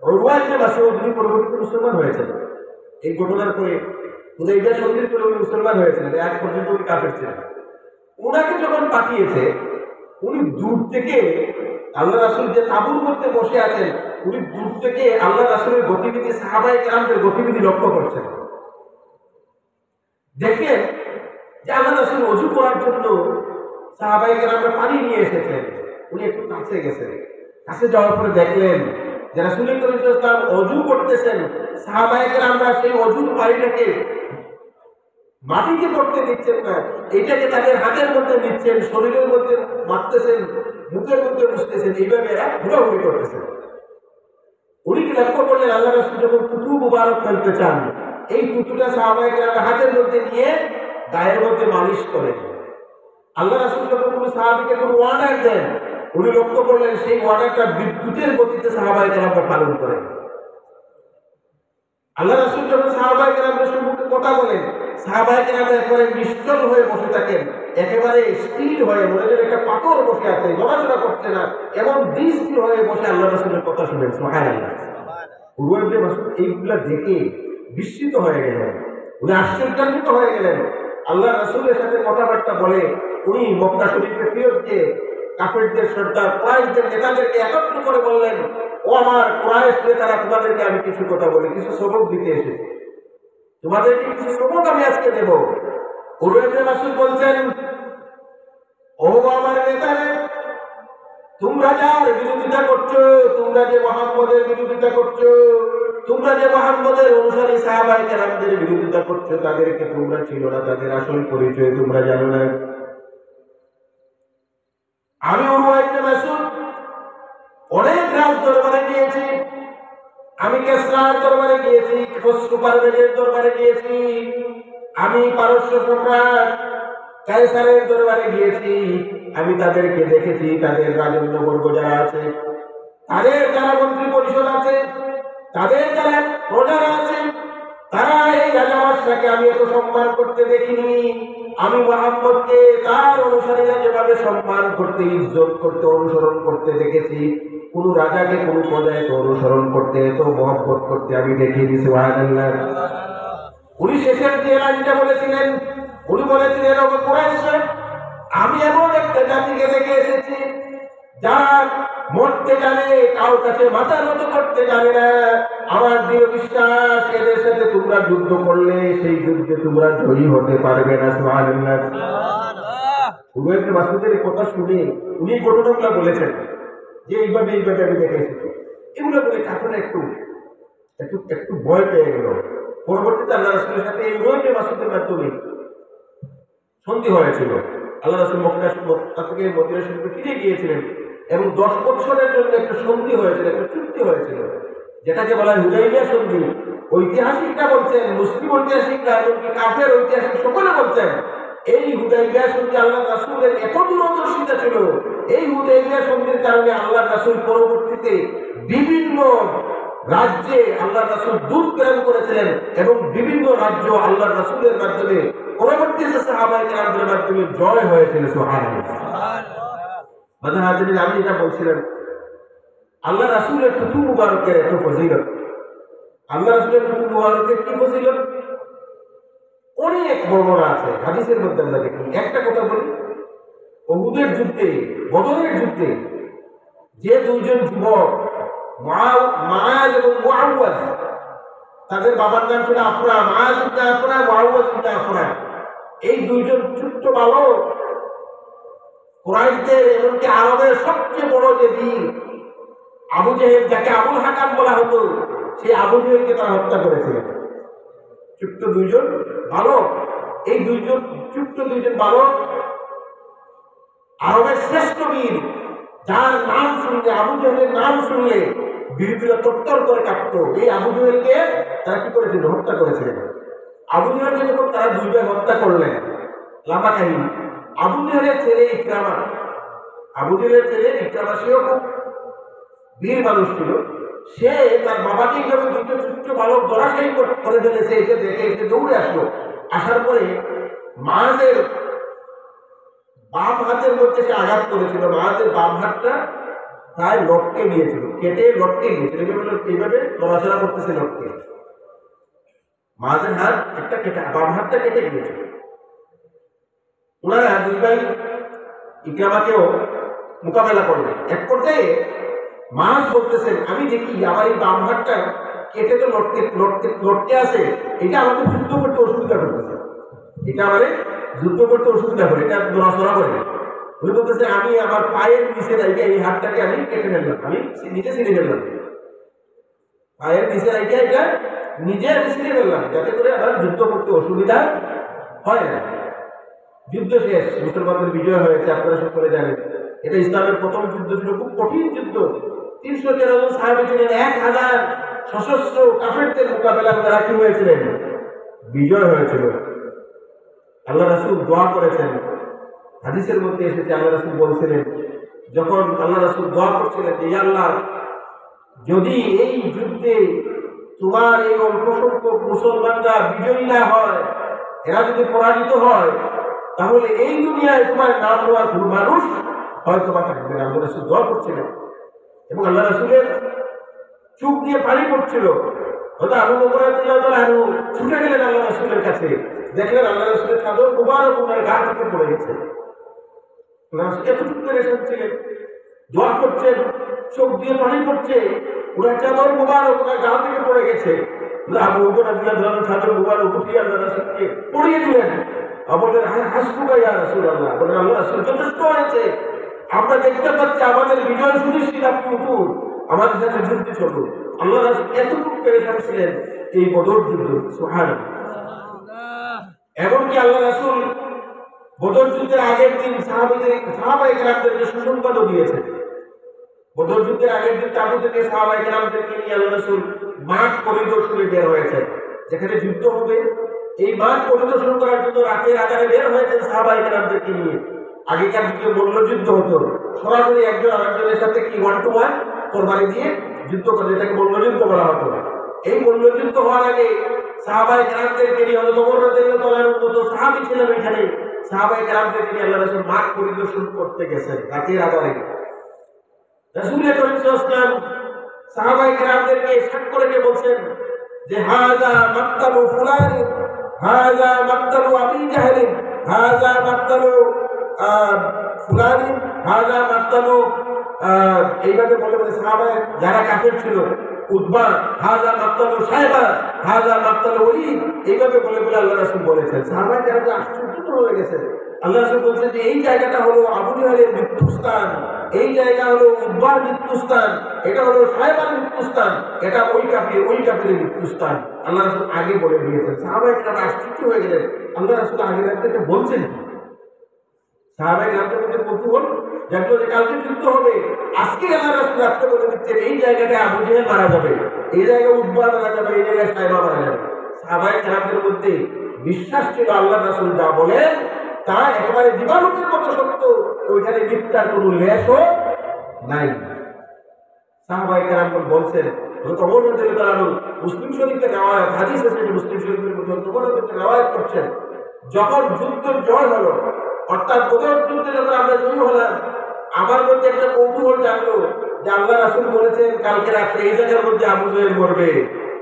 উরওয়া ইবনে মাসউদ। তিনি পরবর্তীতে মুসলমান হয়েছেন। এই ঘটনার পরে হুদাইবিয়া সন্ধির পরে উনি মুসলমান হয়েছিলেন, এক পর্যন্ত উনি কাফের ছিলেন। ওনাকে যখন পাঠিয়েছে, উনি দূর থেকে আল্লাহ রাসূল যে তাঁবুর মধ্যে বসে আছেন, উনি দূর থেকে আল্লাহ রাসূলের গতিবিধি, সাহাবায়ে কেরামদের গতিবিধি লক্ষ্য করছেন। দেখেন যে আল্লাহ রাসূল ওযু করার জন্য সাহাবায়ে কেরামরা পানি নিয়ে এসেছেন। উনি একটু কাছে গেছেন, কাছে যাওয়ার পরে দেখলেন যে রাসূল করিম সাল্লাল্লাহু আলাইহি ওয়াসাল্লাম ওযু করতেছেন। সাহাবায়ে কেরামরা সেই ওযুর পানিটাকে মাটিতে পড়তে দিচ্ছেন না, এটাকে তাদের হাতের মধ্যে নিচ্ছেন, শরীরের মধ্যে মারতেছেন, মুখের মধ্যে মুছতেছেন, এইভাবে এরা ঘোরাঘুরি করতেছেন। উনি কি লক্ষ্য করলেন, আল্লাহ রাসূল যখন থুতু মুবারক ফেলতে চান, এই থুতুটা সাহাবায়ে কেরামরা হাতের মধ্যে নিয়ে গায়ের মধ্যে মালিশ করেন। আল্লাহ রাসূল যখন কোনো সাহাবীকে কোনো অর্ডার দেন, উনি লক্ষ্য করলেন সেই অর্ডারটা বিদ্যুতের গতিতে সাহাবায়ে কেরামরা পালন করেন। আল্লাহ রাসূল যখন সাহাবায়ে কেরামদের সম্মুখে কথা বলেন, সাহাবায়ে কেরামরা একেবারে নিশ্চল হয়ে বসে থাকেন, একেবারে স্থির হয়ে, মনে যেন একটা পাথর বসে আছে, নড়াচড়া করছে না, এবং দৃষ্টি হয়ে বসে আল্লাহ রাসূলের কথা শুনেন। সুবহানাল্লাহ। উরওয়া ইবনে মাসউদ এইগুলা দেখে বিস্মিত হয়ে গেলেন, উনি আশ্চর্যান্বিত হয়ে গেলেন। আল্লাহ রাসূলের সাথে কথাবার্তা বলে উনি মক্কা শরীফে ফিরত গিয়ে কাফেরদের সর্দার কুরাইশদের নেতাদেরকে একত্র করে বললেন, ও আমার কুরাইশ নেতারা, তোমাদেরকে আমি কিছু কথা বলি, কিছু সবক দিতে এসেছি, তোমাদেরকে কিছু সবক আমি আজকে দেব। উরওয়া ইবনে মাসউদ বলছেন, ও আমার নেতারা, তোমরা যার বিরোধিতা করছো, তোমরা যে মুহাম্মদের বিরোধিতা করছো, তোমরা যে মুহাম্মদের অনুসারী সাহাবায়ে কেরামদের বিরোধিতা করছো, তাদেরকে তোমরা চিনো না, তাদের আসল পরিচয় তোমরা জানো না। আমি উরওয়া ইবনে মাসউদ অনেক রাজ দরবারে গিয়েছি, আমি কেসরার দরবারে গিয়েছি, খসরু পারভেজের দরবারে গিয়েছি, আমি পারস্য সম্রাট কায়সারের দরবারে গিয়েছি। আমি তাদেরকে দেখেছি, তাদের রাজন্যবর্গ যারা আছে, তাদের যারা মন্ত্রী পরিষদ আছে, তাদের যারা প্রজারা আছে, তারা এই রাজাবাদশাকে আমি এত সম্মান করতে দেখিনি। আমি মুহাম্মদকে তার অনুসারীরা যেভাবে সম্মান করতে, ইজ্জত করতে, অনুসরণ করতে দেখেছি, কোন রাজাকে কোন প্রজায় তো অনুসরণ করতে, তো মহব্বত করতে আমি দেখিনি। সুবহানাল্লাহ। উনি শেষের যে লাইনটা বলেছিলেন, উনি বলেছিলেন, ওগো কুরাইশ, আমি এমন একটা জাতিকে দেখে এসেছি যারা মরতে জানে, কারোর কাছে মাথা নত করতে জানে না। আমার দৃঢ় বিশ্বাস, এদের সাথে তোমরা যুদ্ধ করলে সেই যুদ্ধে তোমরা জয়ী হতে পারবে না। সুবহানাল্লাহ। উভয় মাসুদের কথা শুনে উনি ঘটনাগুলো বলেছেন যে এইভাবে আমি দেখে এসেছি। এগুলো বলে কাপড়ে একটু একটু একটু ভয় পেয়ে গেল। পরবর্তীতে আল্লাহ রাসূলের সাথে এই উভয় মাসুদের মাধ্যমে সন্ধি হয়েছিল। আল্লাহ রাসূল মক্কা থেকে মদিনা শরীফে ফিরে গিয়েছিলেন এবং 10 বছরের জন্য একটা সন্ধি হয়েছিল, একটা চুক্তি হয়েছিল, যেটাকে বলা হয় হুদাইবিয়া সন্ধি। ঐতিহাসিকরা বলছেন, মুসলিম ঐতিহাসিকরা এমনকি কাফের ঐতিহাসিক সকলে বলছেন, এই হুদাইবিয়া সন্ধি আল্লাহ রাসূলের এত দূরদর্শিতা ছিল, এই হুদাইবিয়া সন্ধির কারণে আল্লাহ রাসূল পরবর্তীতে বিভিন্ন রাজ্যে আল্লাহ রাসূল দূত প্রেরণ করেছিলেন এবং বিভিন্ন রাজ্য আল্লাহ রাসূলের মাধ্যমে পরবর্তীতে সাহাবায়ে কেরামদের মাধ্যমে জয় হয়েছিল। সুবহানাল্লাহ। আমি এটা বলছিলাম, আল্লাহ রাসূলের টুকু মুবারকের এত ফজিলত, আল্লাহ রাসূলের টুকু মুবারকের কি ফজিলত, অনেক বর্ণনা আছে হাদিসের মধ্যে। আমরা দেখি, একটা কথা বলি, উহুদের যুদ্ধে, বদরের যুদ্ধে যে দুইজন যুবক মুআজ এবং মুআওয়াজ, তাদের বাবার নাম ছিল আফরা, মুআজ ইবনে আফরা, মুআওয়াজ ইবনে আফরা, এই দুইজন ছোট্ট বালক কুরাইশদের এমনকি আরবের সবচেয়ে বড় যে বীর আবু জেহেল, যাকে আবুল হাকাম বলা হতো, সেই আবু জেহেলকে তারা হত্যা করেছিল। ছোট্ট দুইজন বালক, এই ছোট্ট দুইজন বালক আরবের শ্রেষ্ঠ বীর, যার নাম শুনলে, আবু জেহেলের নাম শুনলে বীররা তত্তর করে কাঁপত। এই আবু জেহেলকে তারা কি করেছিল? হত্যা করেছিলেন। আবু জেহেলকে যখন তারা দুই ভাই হত্যা করলেন, লম্বা কাহিনী। আবু জেহেলের ছেলে ইকরামা, সেও খুব বীর মানুষ ছিল। সে তার বাবাকে এইভাবে দুটো ছোট্ট বালক ধরাশায়ী করে ফেলেছে, এসে দেখে এসে দৌড়ে আসলো। আসার পরে মাঝের বাম হাতের মধ্যে সে আঘাত করেছিল, মাঝের বাম হাতটা প্রায় লটকে নিয়েছিল, কেটে লটকে নিয়েছিল, এইভাবে নড়াচড়া করতেছে লটকে, মাঝের হাত একটা কেটে, বাম হাতটা কেটে গিয়েছিল। ওনারা দুই ভাই ইকরামাকেও মোকাবেলা করলেন। এক পর্যায়ে মাছ বলতেছেন, আমি দেখি আমার এই বাম হাতটা কেটে তো লটকে আছে, এটা আমাকে যুদ্ধ করতে অসুবিধা করতেছে, এটা আমাদের যুদ্ধ করতে অসুবিধা করে, এটা নড়াচড়া করে। উনি বলতেছে, আমি আমার পায়ের নিচে রাইখে এই হাতটাকে আমি কেটে ফেললাম, আমি নিজে ছিঁড়ে ফেললাম, পায়ের নিচে রাইখে এটা নিজে আমি ছিঁড়ে ফেললাম, যাতে করে আমার যুদ্ধ করতে অসুবিধা হয় না। যুদ্ধ শেষ, মুসলমানদের বিজয় হয়েছে, আপনারা সকলে জানেন। এটা ইসলামের প্রথম যুদ্ধ ছিল, খুব কঠিন যুদ্ধ। 313 জন সাহাবী ছিলেন, 1000 সশস্ত্র কাফেরদের মোকাবেলা তারা কি হয়েছিলেন? বিজয় হয়েছিল। আল্লাহ রাসূল দোয়া করেছেন, হাদিসের মধ্যে এসেছে, আল্লাহ রাসূল বলছিলেন, যখন আল্লাহ রাসূল দোয়া করছিলেন যে আল্লাহ, যদি এই যুদ্ধে তোমার এই অল্প সংখ্যক মুসলমানরা বিজয়ী না হয়, এরা যদি পরাজিত হয়, তাহলে এই দুনিয়ায় তোমার নাম নেওয়ার কোনো মানুষ হয়তো বা থাকবে না। আল্লাহ রাসূল দোয়া করছিলেন এবং আল্লাহ রাসূলের চোখ দিয়ে পানি পড়ছিল। হয়তো আবু বকর রাদিয়াল্লাহু তাআলা ছুটে গেলেন আল্লাহ রাসূলের কাছে, দেখলেন আল্লাহ রাসূলের চাদর মুবারক ওনার গা থেকে পড়ে গেছে। আল্লাহ রাসূল এতটুকু পেরেশান ছিলেন, দোয়া করছেন, চোখ দিয়ে পানি পড়ছে, ওনার চাদর মুবারক ওনার গা থেকে পড়ে গেছে। আবু বকর রাদিয়াল্লাহু তাআলা চাদর মুবারক উঠিয়ে আল্লাহ রাসূলকে পরিয়ে দিলেন। বললেন, হাসবুকা ইয়া রাসূলুল্লাহ, বললেন আল্লাহ রাসূল যথেষ্ট হয়েছে, আমরা দেখতে পাচ্ছি আমাদের বিজয় সুনিশ্চিত, আপনি উঠুন, আমাদের সাথে যুদ্ধে চলুন। আল্লাহ রাসূল এতটুকু পেরেশান ছিলেন এই বদর যুদ্ধ। সুবহানাল্লাহ। এমনকি আল্লাহ রাসূল বদর যুদ্ধের আগের দিন সাহাবায়ে কেরামদেরকে সুসংবাদও দিয়েছেন। বদর যুদ্ধের আগের দিন তাবু থেকে সাহাবায়ে কেরামদেরকে নিয়ে আল্লাহ রাসূল মাঠ পরিদর্শনে বের হয়েছেন, যেখানে যুদ্ধ হবে। এই মাঠ পরিদর্শন করার জন্য রাতের আধারে বের হয়েছেন সাহাবায়ে কেরামদেরকে নিয়ে। আগেকার যুগে মল্লযুদ্ধ হতো, সরাসরি একজন আরেকজনের সাথে কি ওয়ান টু ওয়ান তরবারি দিয়ে যুদ্ধ করে, এটাকে মল্লযুদ্ধ বলা হতো। এই মল্লযুদ্ধ হওয়ার আগে সাহাবায়ে কেরামদেরকে নিয়ে হযরত ওমর রাদিয়াল্লাহু তাআলার মতো সাহাবী ছিলেন এখানে, সাহাবায়ে কেরামদেরকে নিয়ে আল্লাহ রাসূল মাঠ পরিদর্শন করতে গেছেন রাতের আধারে। রাসূল করিম সাল্লাল্লাহু আলাইহি ওয়াসাল্লাম সাহাবায়ে কেরামদেরকে ইরশাদ করে বলছেন যে হাযা মাক্তালু ফুলান, হাযা মাক্তালু আবি জাহল, হাযা মাক্তালু ফুলান, হাযা মাক্তালু, এইভাবে বলে বলে সাহাবায়ে যারা কাফের ছিল, উতবা, হাযা মাক্তালু শায়বা, হাযা মাক্তালু ওয়ালিদ, এইভাবে বলে বলে আল্লাহ রাসূল বলেছেন। সাহাবায়ে কেরাম আশ্চর্য হয়ে গেছেন। আল্লাহ রাসূল বলছেন যে এই জায়গাটা হলো আবু জাহলের মৃত্যুস্থান, এই জায়গা হলো উতবার মৃত্যুস্থান, এটা হলো শায়বার মৃত্যুস্থান, এটা ওই কাফিরের মৃত্যুস্থান। আল্লাহ রাসূল আগে বলে দিয়েছেন। সাহাবায়ে কেরাম আশ্চর্য হয়ে গেলেন, আল্লাহ রাসূল আগে রাখতে বলছেন। সাহাবায়ে কেরামদের মধ্যে কৌতূহল জানলো যে কালকে যুদ্ধ হবে, আজকে আল্লাহ রাসূল রাখতে বলে দিচ্ছেন এই জায়গাটায় আবু জাহেল মারা যাবে, এই জায়গায় উতবা মারা যাবে, এই জায়গায় শায়বা মারা যাবে। সাহাবায়ে কেরামদের মধ্যে বিশ্বাস ছিল আল্লাহ রাসূল যা বলেন তা একেবারে দিবালোকের মতো সত্য, ওইখানে মিথ্যার কোনো লেশও নাই। সাহাবায়ে কেরাম বলছেন, ওমর রাদিয়াল্লাহু তাআলা মুসলিম শরীফে রওয়ায়াত, হাদিস আছে, মুসলিম শরীফের মধ্যে ওমর রাদিয়াল্লাহু রওয়ায়াত করছেন, যখন যুদ্ধ জয় হলো, অর্থাৎ বদর যুদ্ধে যখন আমরা জয়ী হলাম, আমার মধ্যে একটা কৌতূহল জাগলো যে আল্লাহ রাসূল বলেছেন কালকে রাত্রে এই জায়গার মধ্যে আবু জাহেল মরবে,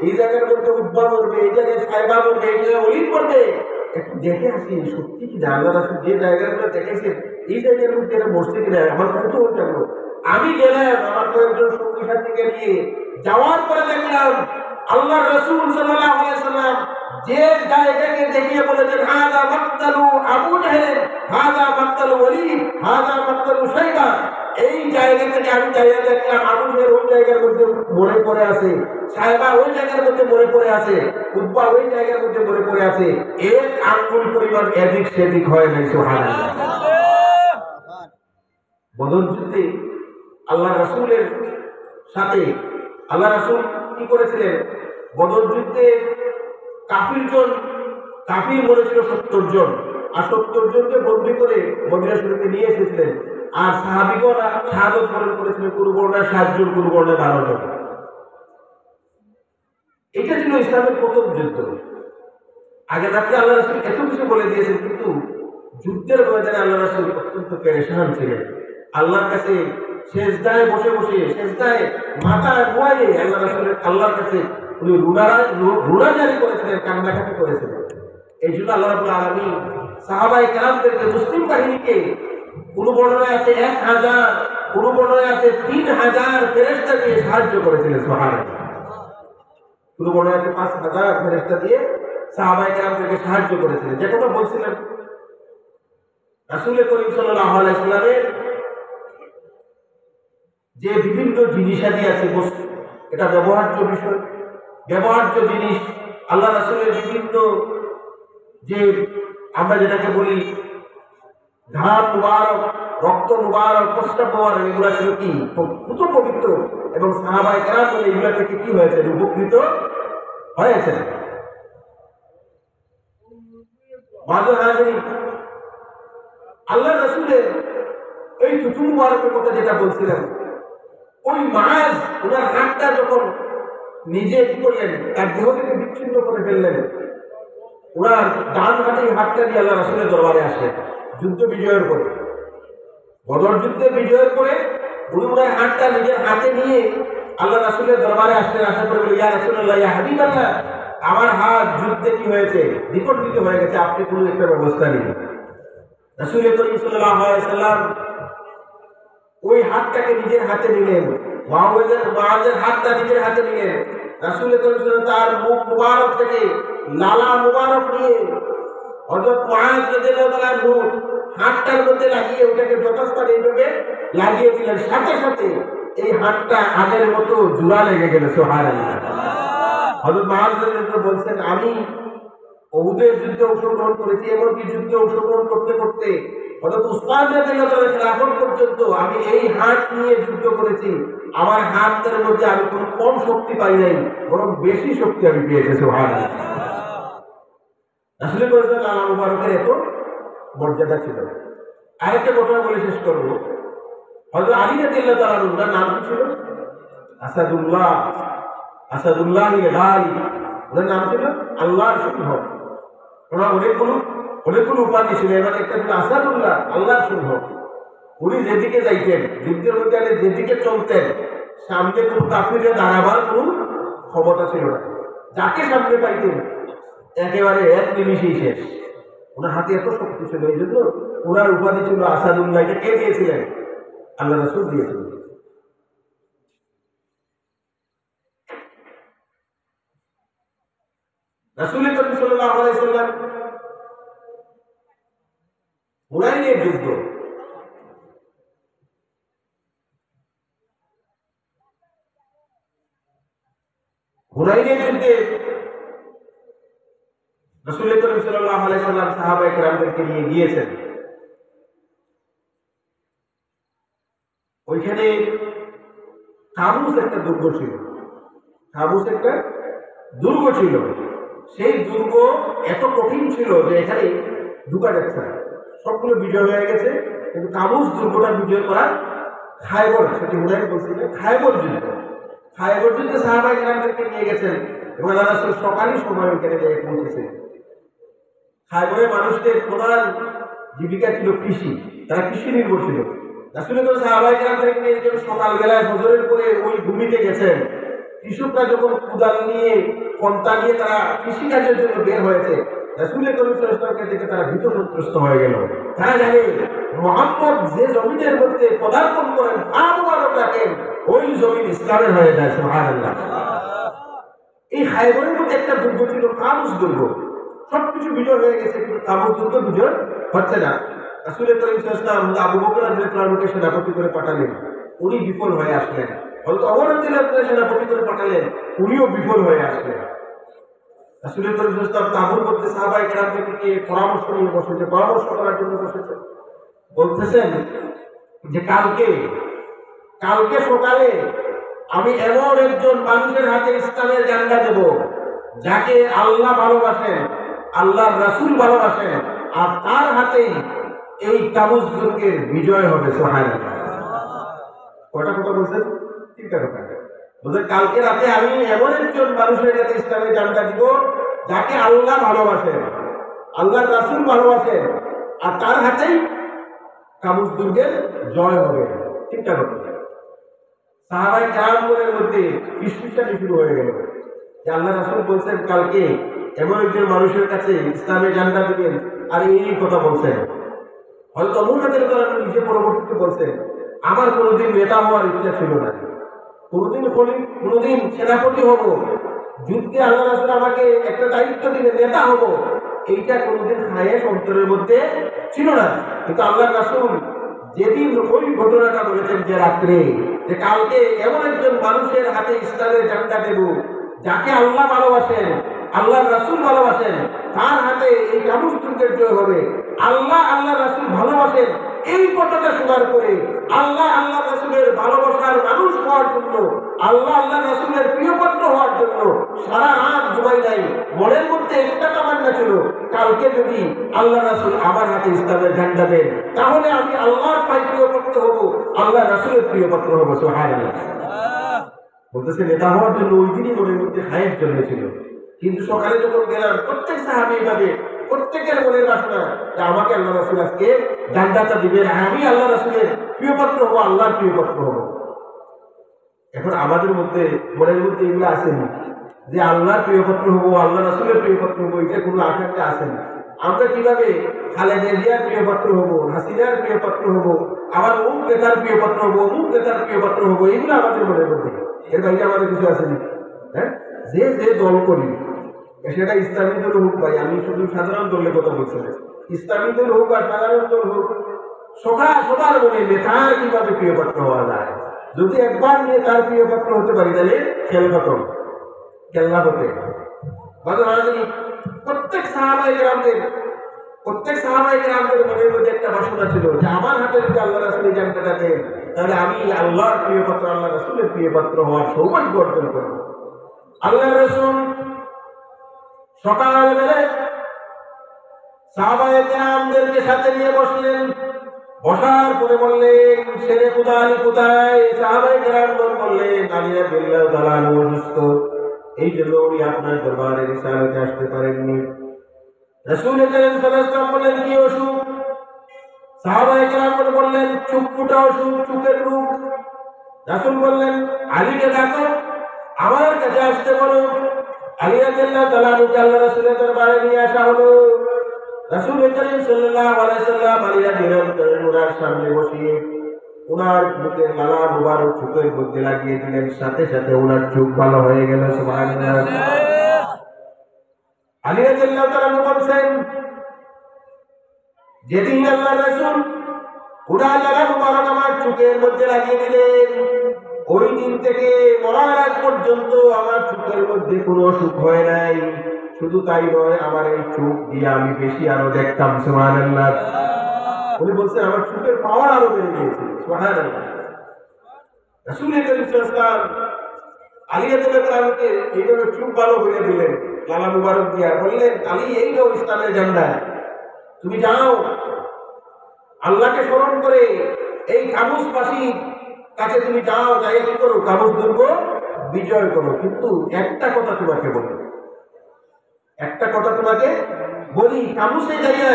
এই জায়গার মধ্যে উতবা মরবে, এই জায়গায় শায়বা মরবে, এই জায়গায় ওলীদ মরবে, একটু দেখে আসি সত্যি কি আল্লাহ রাসূল যে জায়গার মধ্যে দেখেছেন এই জায়গার মধ্যে এটা মরছে কিনা, আমার কৌতূহল জাগলো। আমি গেলাম আমার কয়েকজন সঙ্গী সাথীকে নিয়ে, যাওয়ার পরে দেখলাম আল্লাহ রাসূল সাল্লাল্লাহু আলাইহি ওয়াসাল্লাম যে জায়গাকে দেখিয়ে বলেছেন হাযা মাক্তালু আবু জাহেল, হাযা মাক্তালু ওয়ালিদ, হাযা মাক্তালু শায়বা, এই জায়গা থেকে আমি চাইয়া দেখলাম আবু জাহেল ওই জায়গার মধ্যে মরে পড়ে আছে, শায়বা ওই জায়গার মধ্যে মরে পড়ে আছে, উতবা ওই জায়গার মধ্যে মরে পড়ে আছে, এক আঙ্গুল পরিমাণ এদিক সেদিক হয় নাই। সুবহানাল্লাহ। বদর যুদ্ধে আল্লাহ রাসূলের সাথে আল্লাহ রাসূল কি করেছিলেন, বদর যুদ্ধে কাফির মরেছিল 70 জন, আর 70 জনকে বন্দী করে মদিনা শরীফে নিয়ে এসেছিলেন, আর সাহাবীগণরা শাহাদাত বরণ করেছিলেন, কোনো বর্ণনায় 7 জন, কোনো বর্ণনায় 12 জন। এটা ছিল ইসলামের প্রথম যুদ্ধ। আগে রাত্রে আল্লাহ রাসূল এত কিছু বলে দিয়েছেন, কিন্তু যুদ্ধের ময়দানে আল্লাহ রাসূল অত্যন্ত পেরেশান ছিলেন। আল্লাহর কাছে সেজদায় বসে বসে, সেজদায় মাথা নোয়াইয়ে আল্লাহর কাছে উনি রুনা জারি করেছিলেন, কান্নাকাটি করেছিলেন। এই জন্য আল্লাহ রাব্বুল আলামিন সাহাবায়ে কেরামদেরকে, মুসলিম বাহিনীকে, কোন বর্ণনায় আছে 1000, কোন বর্ণনায় আছে 3000 ফেরেশতা দিয়ে সাহায্য করেছিলেন। সুবহানাল্লাহ। কোন বর্ণনায় আছে 5000 ফেরেশতা দিয়ে সাহাবায়ে কেরামদেরকে সাহায্য করেছিলেন। যে কথা বলছিলেন, রাসূল করিম সাল্লাল্লাহু আলাইহি ওয়াসাল্লামের যে বিভিন্ন জিনিসাদি আছে, এটা ব্যবহার্য বিষয়, ব্যবহার্য জিনিস, আল্লাহ রাসূলের বিভিন্ন যে আমরা যেটাকে বলি ঘাম মুবারক, রক্ত মুবারক, প্রস্রাব মুবারক, এগুলো ছিল কি কত পবিত্র, এবং সাহাবায়ে কেরাম এগুলো থেকে কি হয়েছে, উপকৃত হয়েছে। মাঝে হাজির আল্লাহ রাসূলের এই থুতু মুবারকের কথা যেটা বলছিলেন, ওই মাস ওনার হাতটা যখন নিজে কি করলেন, তার দেহ থেকে বিচ্ছিন্ন করে ফেললেন, ওনার ডান হাতে হাতটা দিয়ে আল্লাহ রাসূলের দরবারে আসলেন যুদ্ধ বিজয়ের পরে। বদর যুদ্ধে বিজয়ের পরে উনি ওনার হাতটা নিজের হাতে নিয়ে আল্লাহ রাসূলের দরবারে আসলেন। আসার পরে বললেন, ইয়া রাসূলুল্লাহ, ইয়া হাবিবাল্লাহ, আমার হাত যুদ্ধে কি হয়েছে, বিপর্যিত হয়ে গেছে, আপনি কোনো একটা ব্যবস্থা নিন। রাসূল করিম সাল্লাল্লাহু আলাইহি ওয়াসাল্লাম ওই হাতটাকে নিজের হাতে নিলেন, মুআযের হাতটা নিজের হাতে নিলেন। রাসূল করিম সাল্লাল্লাহু তার মুখ মুবারক থেকে লালা মুবারক নিয়ে হযরত মুআয রাদিয়াল্লাহু তাআলা হাতটার মধ্যে লাগিয়ে ওটাকে যথাস্থানে এইভাবে লাগিয়ে দিলেন। সাথে সাথে এই হাতটা আগের মতো জোড়া লেগে গেল। সুবহানাল্লাহ। হযরত মুআয রাদিয়াল্লাহু বলছেন, আমি উহুদের যুদ্ধে অংশগ্রহণ করেছি, এমনকি যুদ্ধে অংশগ্রহণ করতে করতে অর্থাৎ উসমান রাদিয়াল্লাহু তাআলা খেলাফত পর্যন্ত আমি এই হাত নিয়ে যুদ্ধ করেছি, আমার হাতের মধ্যে আমি কোনো কম শক্তি পাই নাই, বরং বেশি শক্তি আমি পেয়েছি। সুবহানাল্লাহ। রাসূল সাল্লাল্লাহু আলাইহি মুবারকের এত মর্যাদা ছিল। আরেকটা ঘটনা বলে শেষ করব। হযরত আলী রাদিয়াল্লাহু তাআলার নাম কি ছিল? আসাদুল্লাহ, আসাদুল্লাহিল গালিব। ওনার নাম ছিল আল্লাহর সিংহ। ওনার অনেকগুলো উপাধি ছিল, এবার একটা ছিল আসাদুল্লাহ, আল্লাহর সিংহ। উনি যেদিকে যাইতেন, যুদ্ধের মধ্যে যেদিকে চলতেন, সামনে কোনো কাফিরে দাঁড়াবার কোনো ক্ষমতা ছিল না। যাকে সামনে পাইতেন একেবারে এক নিমিষেই শেষ। ওনার হাতে এত শক্তি ছিল, এই জন্য ওনার উপাধি ছিল আসাদুল্লাহ। এটা কে দিয়েছিলেন? আল্লাহ রাসূল দিয়েছিলেন। রাসূল করিম সাল্লাল্লাহু আলাইহি ওয়াসাল্লাম হুনাইনের যুদ্ধ, হুনাইনের যুদ্ধে রাসূল করিম সাল্লাল্লাহু আলাইহি ওয়াসাল্লাম সাহাবায়ে কেরামদেরকে নিয়ে গিয়েছেন। ওইখানে কাবুস একটা দুর্গ ছিল, কাবুস একটা দুর্গ ছিল। সেই দুর্গ এত কঠিন ছিল যে এখানে ঢুকা যাচ্ছে না। সবগুলো বিজয় হয়ে গেছে, কিন্তু কাবুস দুর্গটা বিজয় করা খায়বর, সেটি হুনাইন বলছিল খায়বর যুদ্ধ। খায়বর যুদ্ধে সাহাবায়ে কেরামদেরকে নিয়ে গেছেন এবং আল্লাহ রাসূল সকালের সময় ওখানে গিয়ে পৌঁছেছেন। খায়বরের মানুষদের প্রধান জীবিকা ছিল কৃষি, তারা কৃষি নির্ভর ছিল। রাসূল সাহাবায়ে কেরামদেরকে নিয়ে যখন সকালবেলায় ফজরের পরে ওই ভূমিতে গেছেন, কৃষকরা যখন কুদাল নিয়ে কন্তা নিয়ে তারা কৃষিকাজের জন্য বের হয়েছে, রাসূল করিম সাল্লাল্লাহু আলাইহি ওয়াসাল্লামকে দেখে তারা ভীত সন্ত্রস্ত হয়ে গেল। তারা জানে মুহাম্মদ যে জমিনের মধ্যে পদার্পণ করেন, পা মুবারক রাখেন, ওই জমিন ইসলামের হয়ে যায়। সুবহানাল্লাহ। এই খায়বরের মধ্যে একটা দুর্গ ছিল কাবুস দুর্গ। সবকিছু বিজয় হয়ে গেছে, কিন্তু কাবুস দুর্গ বিজয় হচ্ছে না। রাসূল করিম সাল্লাল্লাহু আলাইহি ওয়াসাল্লাম আবু বকর রাদিয়াল্লাহু আনহুকে সেনাপতি করে পাঠালেন, উনি বিফল হয়ে আসলেন। হযরত ওমর রাদিয়াল্লাহু আনহু সেনাপতি করে পাঠালেন, উনিও বিফল হয়ে আসলেন। রাসূল করিম সাল্লাল্লাহু আলাইহি ওয়াসাল্লাম তাবুর মধ্যে সাহাবায়ে কেরামদেরকে পরামর্শ নিয়ে বসেছে, পরামর্শ করার জন্য বসেছে। বলতেছেন যে কালকে সকালে আমি এমন একজন মানুষের হাতে ইসলামের ঝান্ডা দেব, যাকে আল্লাহ ভালোবাসেন, আল্লাহর রাসূল ভালোবাসেন, আর তার হাতেই এই কাবুস দুর্গের বিজয় হবে। সুবহানাল্লাহ। কয়টা কথা বলছেন? তিনটা কথা বলছেন। কালকে রাতে আমি এমন একজন মানুষের কাছে ইসলামের ঝান্ডা দিব, যাকে আল্লাহ ভালোবাসেন, আল্লাহর রাসূল ভালোবাসেন, আর তার হাতেই কাবুস দুর্গের জয় হবে। তিনটা কথা। সাহাবায়ে কেরামদের মধ্যে বিস্মিতানি শুরু হয়ে গেল যে আল্লাহ রাসূল বলছেন কালকে এমন একজন মানুষের কাছে ইসলামের ঝান্ডা দিবেন, আর এই কথা বলছেন। হয়তো ওমর রাদিয়াল্লাহু আনহু নিজে পরবর্তীতে বলছেন, আমার কোনোদিন নেতা হওয়ার ইচ্ছা ছিল না, কোনোদিন সেনাপতি হব, যুদ্ধে আল্লাহ রাসূল আমাকে একটা দায়িত্ব দিলে নেতা হব, এইটা কোনোদিন খায়েশ অন্তরের মধ্যে ছিল না। কিন্তু আল্লাহ রাসূল যেদিন ওই ঘটনাটা বলেছেন, যে রাত্রে, যে কালকে এমন একজন মানুষের হাতে ইসলামের ঝান্ডা দেব, যাকে আল্লাহ ভালোবাসেন, আল্লাহর রাসূল ভালোবাসেন, তার হাতে এই কাবুস দুর্গের জয় হবে। আল্লাহ রাসূল ভালোবাসেন, এই কথাটা শোনার পরে আল্লাহ রাসূলের ভালোবাসার মানুষ হওয়ার জন্য, আল্লাহ রাসূলের প্রিয়পাত্র হওয়ার জন্য সারা রাত ঘুমাই নাই। মনের মধ্যে একটা তামান্না ছিল, কালকে যদি আল্লাহ রাসূল আমার হাতে ইসলামের ঝান্ডা দেন, তাহলে আমি আল্লাহর প্রিয়পাত্র হব, আল্লাহ রাসূলের প্রিয়পাত্র হব। সুবহানাল্লাহ। বলতেছে নেতা হওয়ার জন্য ওই দিনই মনের মধ্যে খায়েশ জন্মেছিল, কিন্তু সকালে যখন গেলাম প্রত্যেক সাহাবী ভাবে, প্রত্যেকের মনের বাসনা যে আমাকে আল্লাহ রাসূল আজকে ঝান্ডাটা দিবেন, আমি আল্লাহ রাসূলের প্রিয়পাত্র হব, আল্লাহর প্রিয়পাত্র হব। এখন আমাদের মধ্যে মনের মধ্যে এগুলো আসেনি যে আল্লাহর প্রিয়পাত্র হব, আল্লাহ রাসূলের প্রিয়পাত্র হব, এটা কোনো আকাঙ্ক্ষা আসেনি। আমরা কিভাবে খালেদা জিয়ার প্রিয়পাত্র হব, হাসিনার প্রিয়পাত্র হব, আবার অমুক নেতার প্রিয়পাত্র হব, অমুক নেতার প্রিয়পাত্র হব, এগুলো আমাদের মনের মধ্যে। এর বাইরে আমাদের কিছু আসেনি। হ্যাঁ, যে দল করি, সেটা ইসলামী দল হোক, ভাই আমি শুধু সাধারণ দলের কথা বলছি না, ইসলামী দল হোক আর সাধারণ দল হোক, সবার মনে নেতার কিভাবে প্রিয়পাত্র হওয়া যায়। যদি একবার নিয়ে তার প্রিয়পাত্র হতে পারি, তাহলে খেলনা হতে প্রত্যেক সাহাবায়ে কেরামদের সাহাবায়ে কেরামদের মনের মধ্যে একটা বাসনা ছিল যে আমার হাতে যদি আল্লাহ রাসূল এই জান্নাতটা দেন তাহলে আমি আল্লাহর প্রিয় পাত্র, আল্লাহ রাসূলের প্রিয় পাত্র হওয়ার সৌভাগ্য অর্জন করব। আল্লাহ রাসূল সকালবেলায় সাহাবায়ে কেরামদেরকে সাথে নিয়ে বসলেন। বসার পরে বললেন, ছেলে কোথায় কোথায়? সাহাবায়ে কেরামগণ বললেন, আলী রাদিয়াল্লাহু তাআলা অসুস্থ, এই জন্য উনি আপনার দরবারে রিসালাতে আসতে পারেননি। রাসূল করিম সাল্লাল্লাহু আলাইহি ওয়াসাল্লাম বললেন, কি অসুখ? সাহাবায়ে কেরামগণ বললেন, চোখ ফুটা অসুখ, চোখের রোগ। রাসূল বললেন, আলীকে ডাকো, আমার কাছে আসতে বলো। আলী রাদিয়াল্লাহু তাআলা আল্লাহ রাসূলের দরবারে নিয়ে আসা হলো। রাসূল করিম সাল্লাল্লাহু আলাইহি ওয়াসাল্লাম আলী রাদিয়াল্লাহু তাআলার সামনে বসিয়ে ওনার মুখের লালা মুবারক চোখের মধ্যে লাগিয়ে দিলেন। সাথে সাথে ওনার চোখ ভালো হয়ে গেল। সুবহানাল্লাহ। আলী রাদিয়াল্লাহু তাআলা বলছেন, যেদিন আল্লাহর রাসূল ওনার লালা মুবারক আমার চোখের মধ্যে লাগিয়ে দিলেন, ওই দিন থেকে মরার আগ পর্যন্ত আমার চোখের মধ্যে কোনো অসুখ হয় নাই। শুধু তাই নয়, আমার এই চোখ দিয়ে আমি বেশি আরো দেখতাম। সুবহানাল্লাহ। উনি বলছেন আমার চোখের পাওয়ার আরো বেড়ে গিয়েছে। সুবহানাল্লাহ। রাসূল করিম সাল্লাল্লাহু আলাইহি ওয়াসাল্লাম আলী রাদিয়াল্লাহু তাআলাকে এইভাবে চোখ ভালো করে দিলেন, লালা মুবারক দিয়া বললেন, আলী এই নাও ইসলামের ঝান্ডা, তুমি যাও আল্লাহকে স্মরণ করে এই কাবুসবাসী কাছে তুমি যাও, যাই কি করো, কাবুস দুর্গ বিজয় করো। কিন্তু একটা কথা তোমাকে বলি, একটা কথা তোমাকে বলি, কাবুসে যাইয়া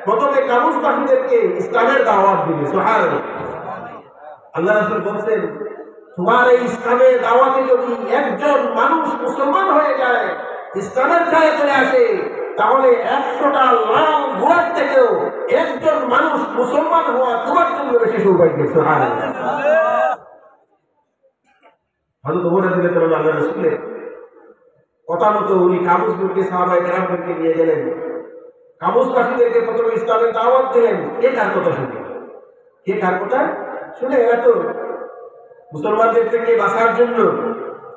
প্রথমে কাবুসবাসীদেরকে ইসলামের দাওয়াত দিবে। সুবহানাল্লাহ। আল্লাহ রাসূল বলছেন, তোমার এই ইসলামের দাওয়াতে যদি একজন মানুষ মুসলমান হয়ে যায়, ইসলামের ছায়া চলে আসে, তাহলে 100টা লাল ঘোড়ার থেকেও একজন মানুষ মুসলমান হওয়া তোমার জন্য বেশি সৌভাগ্য। সুবহানাল্লাহ। হযরত ওমর রাদিয়াল্লাহু তাআলা আল্লাহ রাসূলের কথা মতো উনি কাবুসদেরকে সাহাবায়ে কেরামদেরকে নিয়ে গেলেন। কাবুসবাসীদেরকে প্রথমে ইসলামের দাওয়াত দিলেন। কে কার কথা শুনে? কে কার কথা শুনে? এরা তো মুসলমানদের থেকে বাঁচার জন্য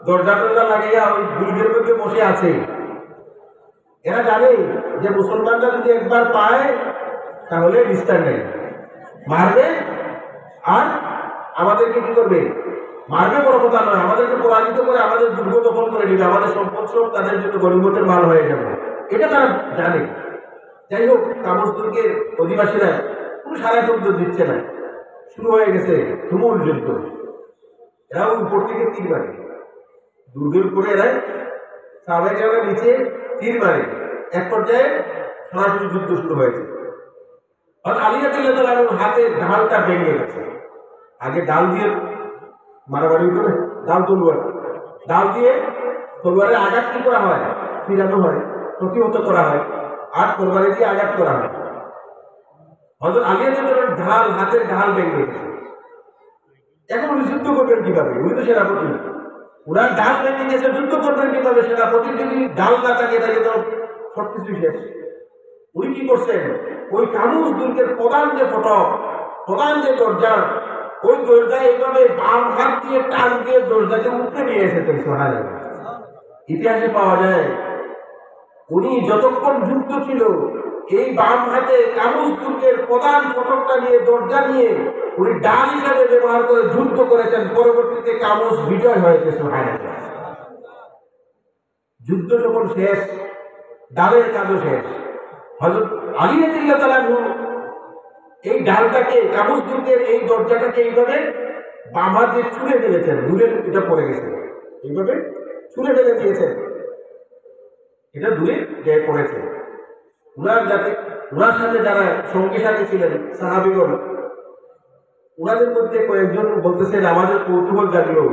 দরজা টরজা লাগাইয়া ওই দুর্গের মধ্যে বসে আছে। এরা জানে যে মুসলমানরা যদি একবার পায় তাহলে বিস্তার নেই, মারবে আর আমাদেরকে কি করবে? মারবে বড় কথা নয়, আমাদেরকে পরাজিত করে আমাদের দুর্গ দখল করে নিবে, আমাদের সম্পদ সব তাদের জন্য গনিমতের মাল হয়ে যাবে, এটা তারা জানে। যাই হোক, কাবুস দুর্গের অধিবাসীরা কোনো সারা শব্দ দিচ্ছে না। শুরু হয়ে গেছে তুমুল যুদ্ধ। এরা উপর থেকে তীর মারে, দুর্গের উপরে এরা সাহাবায়ে কেরামের নিচে তীর মারে। এক পর্যায়ে সরাসরি যুদ্ধ শুরু হয়েছে। আলী রাদিয়াল্লাহু তাআলার হাতের ঢালটা ভেঙে গেছে। আগে ডাল দিয়ে মারামারি করে, ডাল তলোয়ার, ডাল দিয়ে তলোয়ারের আঘাত কি করা হয়? ফিরানো হয়, প্রতিহত করা হয়, আর তরবারি দিয়ে আঘাত করা হয়। হযরত আলী রাদিয়াল্লাহু তাআলার ঢাল, হাতের ঢাল ভেঙে গেছে। এখন উনি যুদ্ধ করবেন কিভাবে? উনি তো সেনাপতি, ওনার ঢাল ভেঙে গেছে, যুদ্ধ করবেন কিভাবে? সেনাপতি যদি ঢাল না থাকে তাহলে তো সবকিছু শেষ। উনি কি করছেন? ওই কাবুস দুর্গের প্রধান যে ফটক, প্রধান যে দরজা, ওই দরজায় এইভাবে বাম হাত দিয়ে টান দিয়ে দরজাকে উপরে নিয়ে এসেছেন। সুবহানাল্লাহ। ইতিহাসে পাওয়া যায় উনি যতক্ষণ যুদ্ধ ছিল এই বাম হাতে কাবুস দুর্গের প্রধান ফটকটা নিয়ে, দরজা নিয়ে উনি ডাল হিসাবে ব্যবহার করে যুদ্ধ করেছেন। পরবর্তীতে কাবুস বিজয় হয়েছে। সুবহানাল্লাহ। যুদ্ধ যখন শেষ, ডালের কাজও শেষ। হযরত আলী রাদিয়াল্লাহু তাআলা এই ডালটাকে, কাবুস দুর্গের এই দরজাটাকে এইভাবে বাম হাত দিয়ে ছুঁড়ে ফেলেছেন, দূরে এটা পড়ে গেছে, এইভাবে ছুঁড়ে ফেলে দিয়েছেন, এটা দূরে গিয়ে পড়েছে। ওনার সাথে যারা সঙ্গী সাথী ছিলেন সাহাবীগণ, ওনাদের মধ্যে কয়েকজন বলতেছেন, আমাদের কৌতূহল জাগলো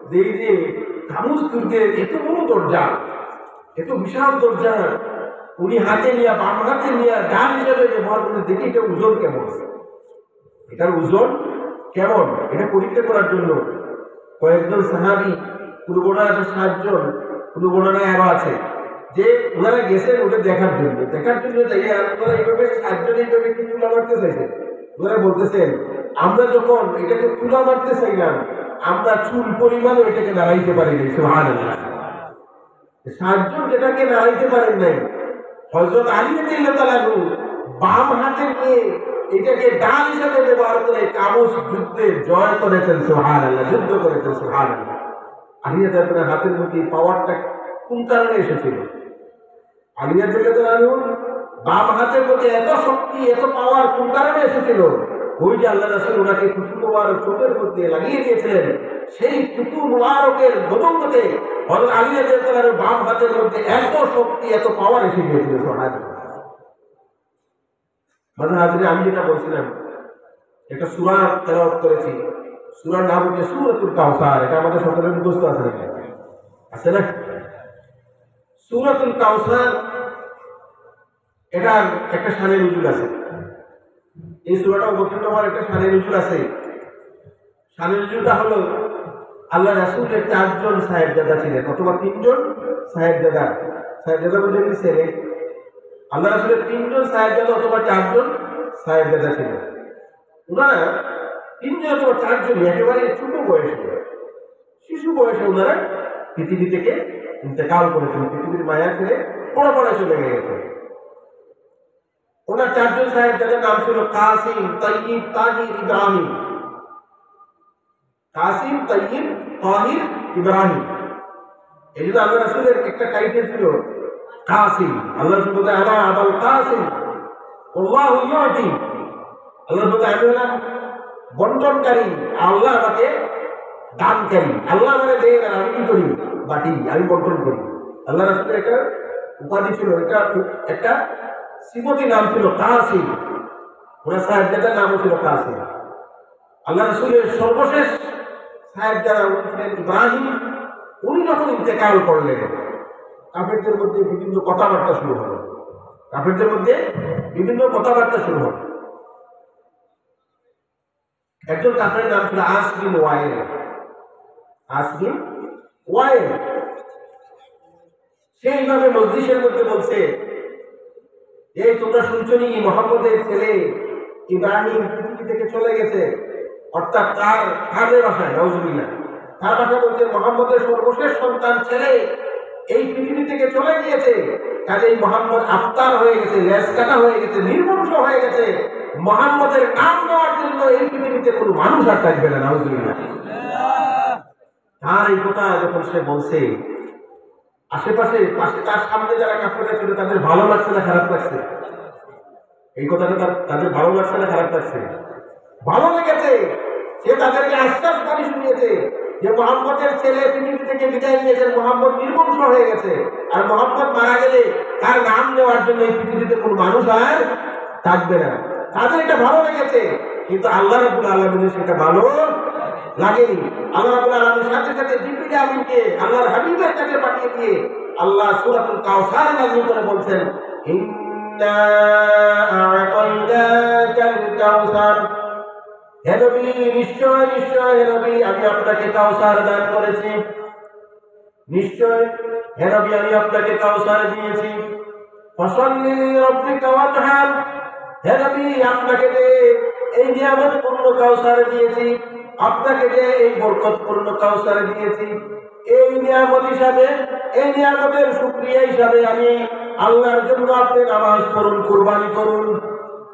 যে এই যে কাবুস দুর্গের এত বড় দরজা, এত বিশাল দরজা উনি হাতে নিয়ে, বাম হাতে নিয়ে ডাল হিসেবে ব্যবহার করে, দেখি এটা ওজন কেমন, এটার ওজন কেমন, এটা পরীক্ষা করার জন্য কয়েকজন সাহাবী, পূর্বনা আছে 7 জন, পূর্বনায় আরো আছে, যে ওনারা গেছেন ওটা দেখার জন্য যাইয়া ওনারা এইভাবে 7 জন এইভাবে একটু তুলা মারতে চাইছেন। ওনারা বলতেছেন, আমরা যখন এটাকে তুলা মারতে চাইলাম, আমরা চুল পরিমাণও এটাকে দাঁড়াইতে পারিনি। সুবহানাল্লাহ। 7 জন যেটাকে দাঁড়াইতে পারেন নাই, হযরত আলী রাদিয়াল্লাহু তাআলা বাম হাতে নিয়ে এটাকে ডাল হিসেবে ব্যবহার করে কাবুস যুদ্ধে জয় করেছেন সুবহানাল্লাহ, যুদ্ধ করেছেন সুবহানাল্লাহ। আলী রাদিয়াল্লাহু হাতের মধ্যে পাওয়ারটা কোন কারণে এসেছিল? আলী রাদিয়াল্লাহু বাম হাতের মধ্যে এত শক্তি এত পাওয়ার কোন কারণে এসেছিল? ওই যে আল্লাহ রাসূল ওনাকে কুতুব মুবারক চোখের মধ্যে লাগিয়ে দিয়েছিলেন, সেই কুতুব মুবারকের বদৌলতে হযরত আলী রাদিয়াল্লাহু বাম হাতের মধ্যে এত শক্তি এত পাওয়ার এসে গিয়েছিল সুবহানাল্লাহ। মানে আজকে আমি যেটা বলছিলাম, একটা সূরা তেলাওয়াত করেছি, সূরার নাম হচ্ছে সূরাতুল কাউসার। এটা আমাদের সকলের মুখস্থ আছে নাকি? আছে না? সূরাতুল কাউসার এটার একটা শানে নজুল আছে। এই সূরাটা অবতীর্ণ হওয়ার একটা শানে নজুল আছে। শানে নজুলটা হলো আল্লাহ রাসূলের 4 জন সাহেবজাদা ছিলেন, অথবা 3 জন সাহেবজাদা। সাহেবজাদা বলতে কি ছেলে? আল্লাহ রাসূলের 3 জন সাহেবজাদা অথবা 4 জন সাহেবজাদা ছিলেন। ওনারা 3 জন অথবা 4 জন একেবারে ছোট বয়সে, শিশু বয়সে ওনারা পৃথিবী থেকে ইন্তেকাল করেছেন, পৃথিবীর মায়া ছেড়ে পরপারে চলে গেছে। ওনার 4 জন সাহেবজাদার নাম ছিল কাসিম, তাইয়িব, তাহির, ইব্রাহিম। কাসিম, তাইয়িব, তাহির, ইব্রাহিম। এই জন্য আল্লাহ রাসূলের একটা টাইটেল ছিল কাসিম। আল্লাহ রাসূল বলতেন আনা আবুল কাসিম আল্লাহু ইউতি। আল্লাহ বলতেন আমি হলাম বন্টনকারী, আল্লাহ আমাকে দানকারী। আল্লাহ আমাকে দেন আর আমি কি করি? বাটি, আমি বন্টন করি। আল্লাহ রাসূলের একটা উপাধি ছিল, এটা একটা সিফতি নাম ছিল কাসিম। ওনার সাহেবজাদার নামও ছিল কাসিম। আল্লাহ রাসূলের সর্বশেষ সাহেবজাদা ছিলেন ইব্রাহিম। উনি যখন ইন্তেকাল করলেন, কাফেরদের মধ্যে বিভিন্ন কথাবার্তা শুরু হলো। কাফেরদের মধ্যে বিভিন্ন কথাবার্তা শুরু হলো। একজন কাফের নাম ছিল আস বিন ওয়াইল। আস বিন ওয়াইল সেইভাবে মজলিসের মধ্যে বলছে, এই তোমরা শুনছো নি মুহাম্মদের ছেলে ইব্রাহিম পৃথিবী থেকে চলে গেছে, অর্থাৎ কাদের ভাষায় নাউজুবিল্লাহ, তার ভাষা বলছে মুহাম্মদের সর্বশেষ সন্তান ছেলে এই পৃথিবী থেকে চলে গিয়েছে, কাজেই মুহাম্মদ আফতার হয়ে গেছে, লেজ কাটা হয়ে গেছে, নির্বংশ হয়ে গেছে। মুহাম্মদের নাম নেওয়ার জন্য এই পৃথিবীতে কোনো মানুষ আর থাকবে না, নাউজুবিল্লাহ। তার এই কথা যখন সে বলছে, আশেপাশে তার সামনে যারা কাফেররা ছিল তাদের ভালো লাগছে না খারাপ লাগছে? এই কথাটা তাদের ভালো লাগছে না খারাপ লাগছে? ভালো লেগেছে। সে তাদেরকে আশ্বাস বাণী শুনিয়েছে যে মুহাম্মদের ছেলে পৃথিবী থেকে বিদায় নিয়েছেন, মুহাম্মদ নির্বংশ হয়ে গেছে, আর মুহাম্মদ মারা গেলে তার নাম নেওয়ার জন্য এই পৃথিবীতে কোনো মানুষ আর থাকবে না। তাদের এটা ভালো লেগেছে, কিন্তু আল্লাহ রাব্বুল আলামিনের সেটা ভালো লাগেনি। আল্লাহ রাব্বুল আলামিন সাথে সাথে জিবরিল আমিনকে আল্লাহর হাবিবের কাছে পাঠিয়ে দিয়ে আল্লাহ সূরাতুল কাউসার নাযিল করে বলছেন, ইন্না আ'তাইনাকাল কাউসার। হে নবী, নিশ্চয় নিশ্চয় হে নবী, আমি আপনাকে কাউসার দান করেছি। নিশ্চয় হে নবী, আমি আপনাকে কাউসার দিয়েছি। ফাসাল্লি লিরাব্বিকা ওয়ানহার। হে নবী, আপনাকে যে এই নিয়ামতপূর্ণ কাউসার দিয়েছি, আপনাকে যে এই বরকতপূর্ণ কাউসার দিয়েছি, এই নিয়ামত হিসাবে, এই নিয়ামতের শুকরিয়া হিসাবে আমি আল্লাহর জন্য আপনি নামাজ পড়ুন, কুরবানি করুন।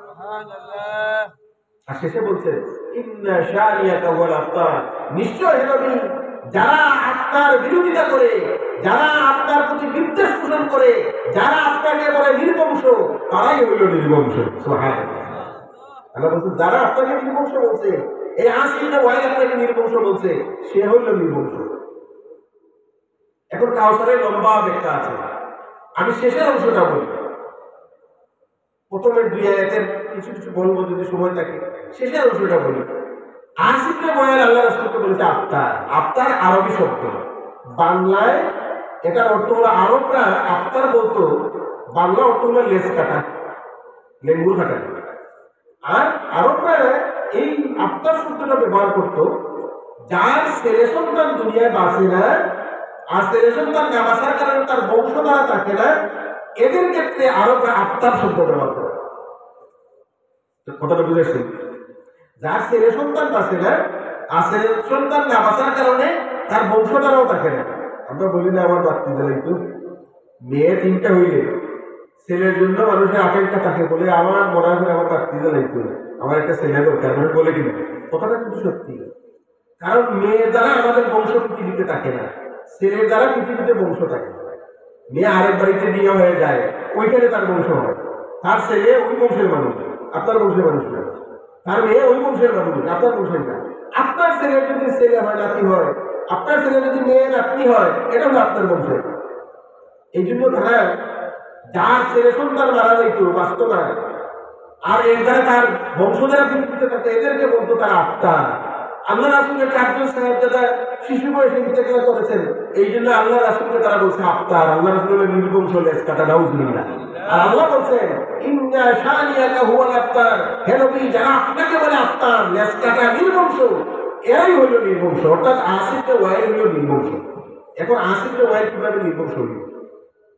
সুবহানাল্লাহ। আর শেষে বলছে ইন্না শানিয়াকা ওয়াল আবতার। নিশ্চয় হে নবী, যারা আপনার বিরোধিতা করে, যারা আপনার প্রতি বিদ্বেষ পোষণ করে, যারা আপনাকে বলে নির্বংশ, তারাই হইল নির্বংশ। সুবহানাল্লাহ। আল্লাহ বলছেন যারা আপনাকে নির্বংশ বলছে, এই আসিফটা ওয়াইল আপনাকে নির্বংশ বলছে, সে হইল নির্বংশ। এখন কাউসারের লম্বা ব্যাখ্যা আছে, আমি শেষের অংশটা বলি। প্রথমের 2 আয়াতের কিছু কিছু বলবো যদি সময় থাকে, শেষের অংশটা বলি। আসিফটা ওয়াইল আল্লাহ রাসূলকে বলেছে আফতার। আফতার আরবি শব্দ, বাংলায় এটার অর্থ হলো, আরবরা আফতার বলতো, বাংলা অর্থ হলো লেজ কাটা, লেঙ্গুর কাটা। আর আরবরা এই আফতার শব্দটা ব্যবহার করতো যার ছেলে সন্তান দুনিয়ায় বাঁচে না, আর ছেলে সন্তান না বাঁচার কারণে তার বংশধারা থাকে না, এদের ক্ষেত্রে আরবরা আফতার শব্দ ব্যবহার করে। কথাটা বুঝেছেন? যার ছেলে সন্তান বাঁচে না, আর ছেলে সন্তান না বাঁচার কারণে তার বংশধারাও থাকে না। আমরা বলি না আমার বাড়তি জ্বালাই তো, মেয়ে 3টা হইলে ছেলের জন্য মানুষের আকাঙ্ক্ষা থাকে, বলে আমার মনে হয় আমার বাচ্চা লাগতো, আমার একটা ছেলে দরকার, মানে বলে কিনা কথাটা কিন্তু সত্যি। কারণ মেয়ে দ্বারা আমাদের বংশ পৃথিবীতে থাকে না, ছেলের দ্বারা পৃথিবীতে বংশ থাকে। মেয়ে আরেক বাড়িতে বিয়ে হয়ে যায়, ওইখানে তার বংশ হয়, তার ছেলে ওই বংশের মানুষ, আপনার বংশের মানুষ না। তার মেয়ে ওই বংশের মানুষ, আপনার বংশের না। আপনার ছেলের যদি ছেলে হয়, নাতি হয়, আপনার ছেলে যদি মেয়ে নাতনি হয়, এটা হলো আপনার বংশের। এই জন্য তারা যার ছেলে সন্তান মারা যাইত বাঁচত না, আর এর দ্বারা তার বংশধারা পৃথিবীতে থাকতো, এদেরকে বলতো তারা আত্মা। আল্লাহ রাসূলের 4 জন সাহাবারা শিশু বয়সে ইন্তেকাল করেছেন, এই জন্য আল্লাহ রাসূলকে তারা বলছে আত্মার। আল্লাহ রাসূলের নির্বংশ লেজ কাটা, নাউযুবিল্লাহ। আর আল্লাহ বলছেন ইন্না শানিয়াকা হুয়াল আবতার, হে নবী যারা আপনাকে বলে আত্মার, লেজ কাটা, নির্বংশ, এরাই হলো নির্বংশ। অর্থাৎ আসিফে ওয়াইল হলো নির্বংশ। এখন আসিফে ওয়াইল কিভাবে নির্বংশ হইল,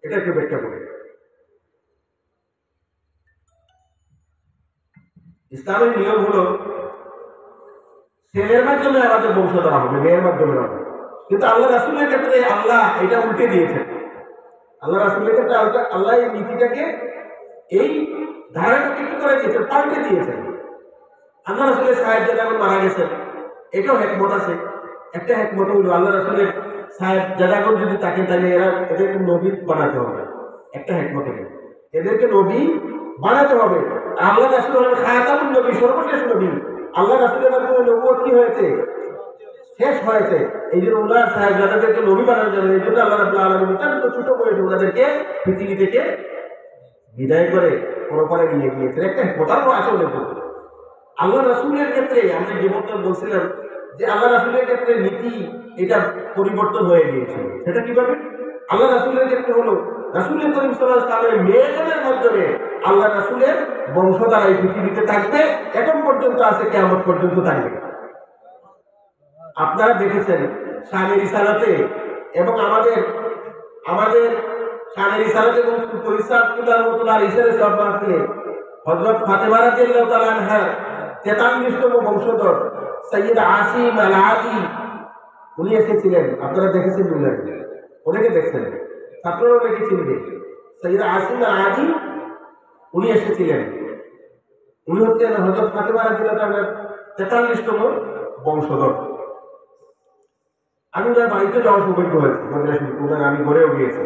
এটা একটু ব্যাখ্যা করে। ইসলামের নিয়ম হলো ছেলের মাধ্যমে আমাদের বংশ ধরা হবে, মেয়ের মাধ্যমে হবে। কিন্তু আল্লাহ রাসূলের ক্ষেত্রে আল্লাহ এটা উল্টে দিয়েছেন। আল্লাহ রাসূলের ক্ষেত্রে আল্লাহ এই নীতিটাকে, এই ধারাটাকে কি করে দিয়েছেন, পাল্টে দিয়েছেন। আল্লাহ রাসূলের সাহেব যখন মারা গেছেন, এটাও হেকমত আছে। একটা হেকমত হলো আল্লাহ রাসূলের সাহেব যখন যদি তাকে, তাহলে এদেরকে নবী বানাতে হবে। একটা হেকমত হলো এদেরকে নবী বানাতে হবে। আল্লাহ রাসূল হলেন খাতামুন নবী, সর্বশেষ নবী। আল্লাহ রাসূলের মাধ্যমে নবুয়ত কি হয়েছে, শেষ হয়েছে। এই জন্য উনার সাহেব যাদেরকে নবী বানানো যাবে, এই জন্য আল্লাহ রাব্বুল আলামিন নিতান্ত ছোট বয়সে ওনাদেরকে পৃথিবী থেকে বিদায় করে পরপারে নিয়ে গিয়েছেন। একটা কোথাও আছে ওদের। আল্লাহ রাসূলের ক্ষেত্রে আমরা যে বক্তব্য বলছিলাম যে আল্লাহ রাসূলের ক্ষেত্রে নীতি এটা পরিবর্তন হয়ে গিয়েছিল। সেটা কিভাবে? আল্লাহ রাসূলের ক্ষেত্রে হলো রাসূল করিম সাল্লাল্লাহু আলাইহি ওয়াসাল্লামের মেয়েদের মাধ্যমে আল্লাহ রাসূলের বংশধারা এই পৃথিবীতে থাকবে, এখন পর্যন্ত আছে, কিয়ামত পর্যন্ত থাকবে। আপনারা দেখেছেন শানে রিসালাতে এবং আমাদের শানে রিসালাতে এবং তরিসাতুল্লাহ রাহমাতুল্লাহ আলাইহির সাহাবাতে হযরত ফাতেমা রাদিয়াল্লাহু তাআলা আনহা 43তম বংশধর সৈয়দ আসিম আল আদি উনি এসেছিলেন। আপনারা দেখেছেন, অনেকে দেখছেন, ছাত্ররা অনেকে চিনবে। সৈয়দ আসিম আল আদি উনি এসেছিলেন। উনি হচ্ছেন হযরত ফাতেমা রাদিয়াল্লাহু তাআলার 43তম বংশধর। আমি ওনার বাড়িতে যাওয়ার সৌভাগ্য হয়েছে, ওনার আমি ঘরেও গিয়েছি।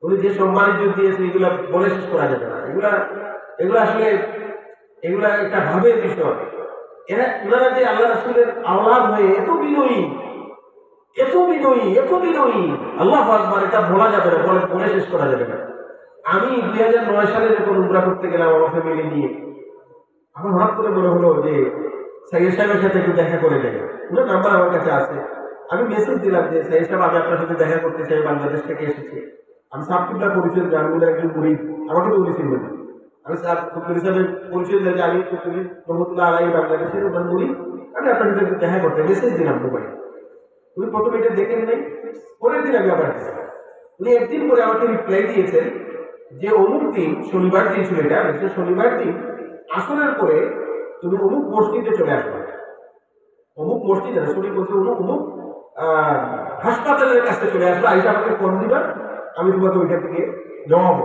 উনি যে সম্মানিত দিয়েছে এগুলা বলে শেষ করা যাবে না। এগুলা আসলে এগুলা একটা ভাবের বিষয়। ওনারা যে আল্লাহ রাসূলের আওলাদ হয়ে এত বিনয়ী, এত বিনয়ী, এত বিনয়ী, আল্লাহু আকবার, এটা বলা যাবে না, বলে শেষ করা যাবে না। আমি 2009 সালে যখন উমরা করতে গেলাম আমার ফ্যামিলি নিয়ে, আমার হঠাৎ করে মনে হলো যে সাইয়েদ সাহেবের সাথে একটু দেখা করে যাই। ওনার নাম্বার আমার কাছে আছে। আমি মেসেজ দিলাম যে সাইয়েদ সাহেব, আমি আপনার সাথে দেখা করতে চাই, বাংলাদেশ থেকে এসেছি। আমি সাবকিবলার পরিচয় দিই, আমি ওনার একজন মুরিদ, আমাকে তো উনি চিনবেন। আমি সাবকিবলার হিসাবে পরিচয় দিই যে আমি রহমতুল্লাহ আলাইহি বাংলাদেশের ওনার মুরিদ, আমি আপনার সাথে একটু দেখা করতে, মেসেজ দিলাম মোবাইলে। উনি প্রথমে এটা দেখেন নাই, পরের দিন আমি আবার দিয়েছি। উনি একদিন পরে আমাকে রিপ্লাই দিয়েছেন যে অমুক দিন, শনিবার দিন ছিল এটা, শনিবার দিন আসরের পরে তুমি অমুক মসজিদে চলে আসবে। অমুক মসজিদে শনি বলছে অমুক হাসপাতালের কাছে চলে আসবে, আইসা আমাকে ফোন দিবা, আমি তোমাকে ওইখান থেকে জমাবো।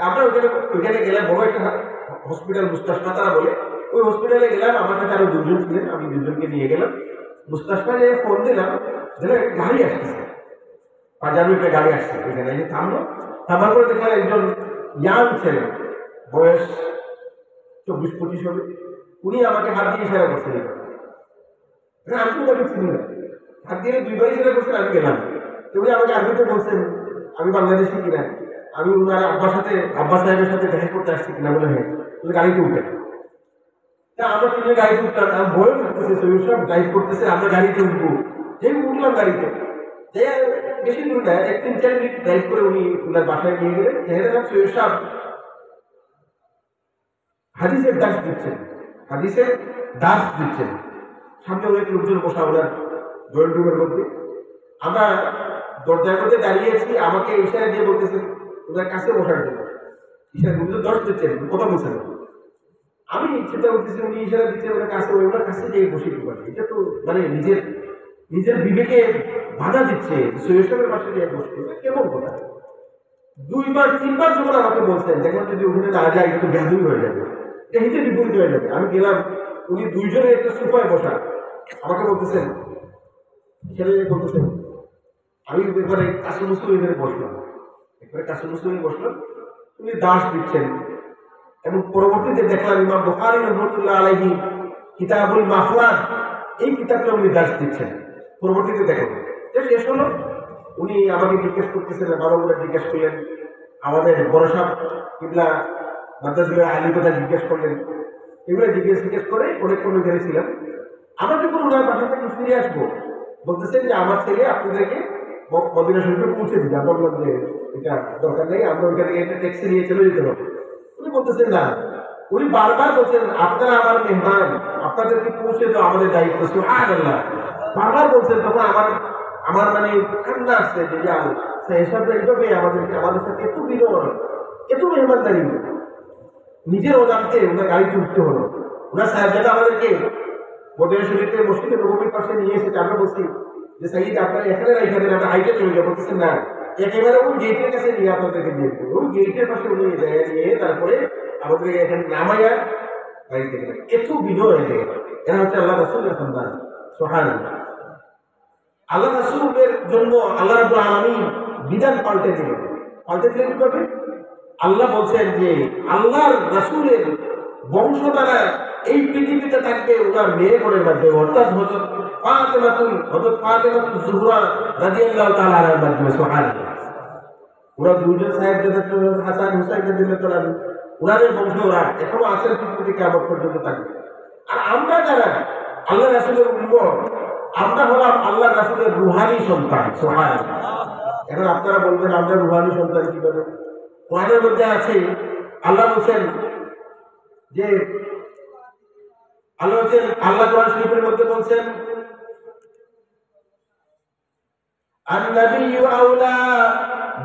আমরা ওইখানে গেলাম, বড় একটা হসপিটাল, মুস্তাশফা তারা বলে, ওই হসপিটালে গেলাম। আমার কাছে আরো 2 জন ছিলেন, আমি 2 জনকে নিয়ে গেলাম। মুস্তাশফায় ফোন দিলাম, গাড়ি আসতেছে, পাঞ্জাবি একটা গাড়ি আসছে, ওইখানে এসে থামলো। থামার পরে দেখলাম একজন ইয়াং ছেলে, বয়স 24-25 হবে। উনি আমাকে হাত দিয়ে ইশারা করছিলেন, আমি তো ওকে চিনি না, হাত দিয়ে 2বার ইশারা করছেন, আমি গেলাম। উনি আমাকে আরবিতে বলছেন আমি বাংলাদেশি কিনা, আমি ওনার আব্বা সাহেবের সাথে দেখা করতে আসছি কিনা। বলে হ্যাঁ, তুমি গাড়িতে উঠে। আমরা তিনজন গাড়িতে উঠলাম, আমি ভয় করতেছে, সৈয়দ সাহেব ড্রাইভ করতেছে, আমরা গাড়িতে উঠবো। যেই উঠলাম গাড়িতে, যে বেশি দূর না, 1-3-4 মিনিট ড্রাইভ করে উনি ওনার বাসায় নিয়ে গেলেন। দেখলাম সৈয়দ সাহেব হাদিসের দাস দিচ্ছেন, সামনে অনেক লোকজন বসা ওনার ড্রয়িং রুমের মধ্যে। আমরা দরজার মধ্যে দাঁড়িয়েছি, আমাকে ইশারা দিয়ে বলতেছেন ওনার কাছে বসার জন্য। ইশারা দশ দিচ্ছেন, কথা বলছেন। আমি চিন্তা করতেছি উনি ইশারা দিচ্ছেন ওনার কাছে যেয়ে বসে পারে। এটা তো মানে নিজের বিবেকে বাধা দিচ্ছে, সৈয়দ সাহেবের পাশে গিয়ে বসতে, কেমন কথা। দুইবার তিনবার যখন আমাকে বলছেন দেখুন যদি ওখানে না যায় কিন্তু ব্যাধুই হয়ে যাবে, হিতে বিপরীত হয়ে যাবে। আমি গেলাম, উনি দুইজনে একটা সোফায় বসা, আমাকে বলতেছেন ছেলে বলতেছেন, আমি একবারে কাছে মুসলিম এখানে বসলাম, একবারে কাছে মুসলিমে বসলাম, উনি দাস দিচ্ছেন। এবং পরবর্তীতে দেখলাম ইমাম বুখারী রাহমাতুল্লাহ আলাইহি কিতাবুল মাফরাদ এই কিতাবটা উনি দাস দিচ্ছেন। পরবর্তীতে দেখেন শেষ হলো, উনি আমাকে জিজ্ঞেস করতেছেন, ভালো করে জিজ্ঞেস করলেন, আমাদের বড় সাহেব কিবলা মাদ্রাসা আলী কথা জিজ্ঞেস করলেন, এগুলো জিজ্ঞেস করে অনেকক্ষণ ওইখানে ছিলাম। আমরা যখন ওনার বাসা থেকে ফিরে আসবো বলতেছেন যে আমার ছেলে আপনাদেরকে মদিনা শরীফে পৌঁছে দিবে। আমরা বললাম যে এটা দরকার নেই, আমরা ওইখানে একটা ট্যাক্সি নিয়ে চলে যেতে হবে। উনি বলতেছেন না, উনি বারবার বলছেন আপনারা আমার মেহমান, আপনাদেরকে পৌঁছে দেওয়া আমাদের দায়িত্ব। সুবহানাল্লাহ, বারবার বলছেন। তখন আমার মানে কান্না আসছে যে এসবটা এইভাবে আমাদের সাথে এত বিনয়, এত মেহমানদারি, নিজের অজান্তে ওনার গাড়িতে উঠতে হলো। ওনার সাহেবজাদা আমাদেরকে মদিনা শরীফের মসজিদের নববীর পাশে নিয়ে এসেছে। আমরা বলছি যে সাইদ আপনারা এখানে রাইখা দেন, আমরা হাইটে চলে যাবো। বলতেছেন না, একেবারে ওই গেটের কাছে নিয়ে আপনাদেরকে দিয়ে দেবো। ওই গেটের পাশে উনি নিয়ে তারপরে আমাদেরকে এখানে নামাইয়া বাড়িতে গেলেন। এত বিনয় এলে এরা হচ্ছে আল্লাহ রাসূলের সন্তান। সুবহানাল্লাহ, আল্লাহ রাসূলের জন্য আল্লাহ রাব্বুল আলামিন বিধান পাল্টে দিলেন কিভাবে? আল্লাহ বলছেন যে আল্লাহর রাসূলের বংশ দ্বারা এই পৃথিবীতে থাকবে ওনার মেয়েগুলোর মাধ্যমে, অর্থাৎ হযরত ফাতেমাতুল জোহরা রাদিয়াল্লাহু তাআলা আনহার মাধ্যমে। সুবহানাল্লাহ, ওরা দুইজন সাহেবজাদা হাসান হুসাইন রাদিয়াল্লাহু তাআলা ওনাদের বংশ ওরা এখনো আছেন, পৃথিবীতে কিয়ামত পর্যন্ত থাকবে। আর আমরা যারা আল্লাহ রাসূলের উম্মত, আমরা হলাম আল্লাহ রাসূলের রূহানি সন্তান। সুবহানাল্লাহ, এখন আপনারা বলবেন আমরা রূহানি সন্তান কিভাবে? কোরআনের মধ্যে আছে, আল্লাহ বলছেন যে আল্লাহ কোরআন শরীফের মধ্যে বলছেন আন-নাবিয়্যু আওলা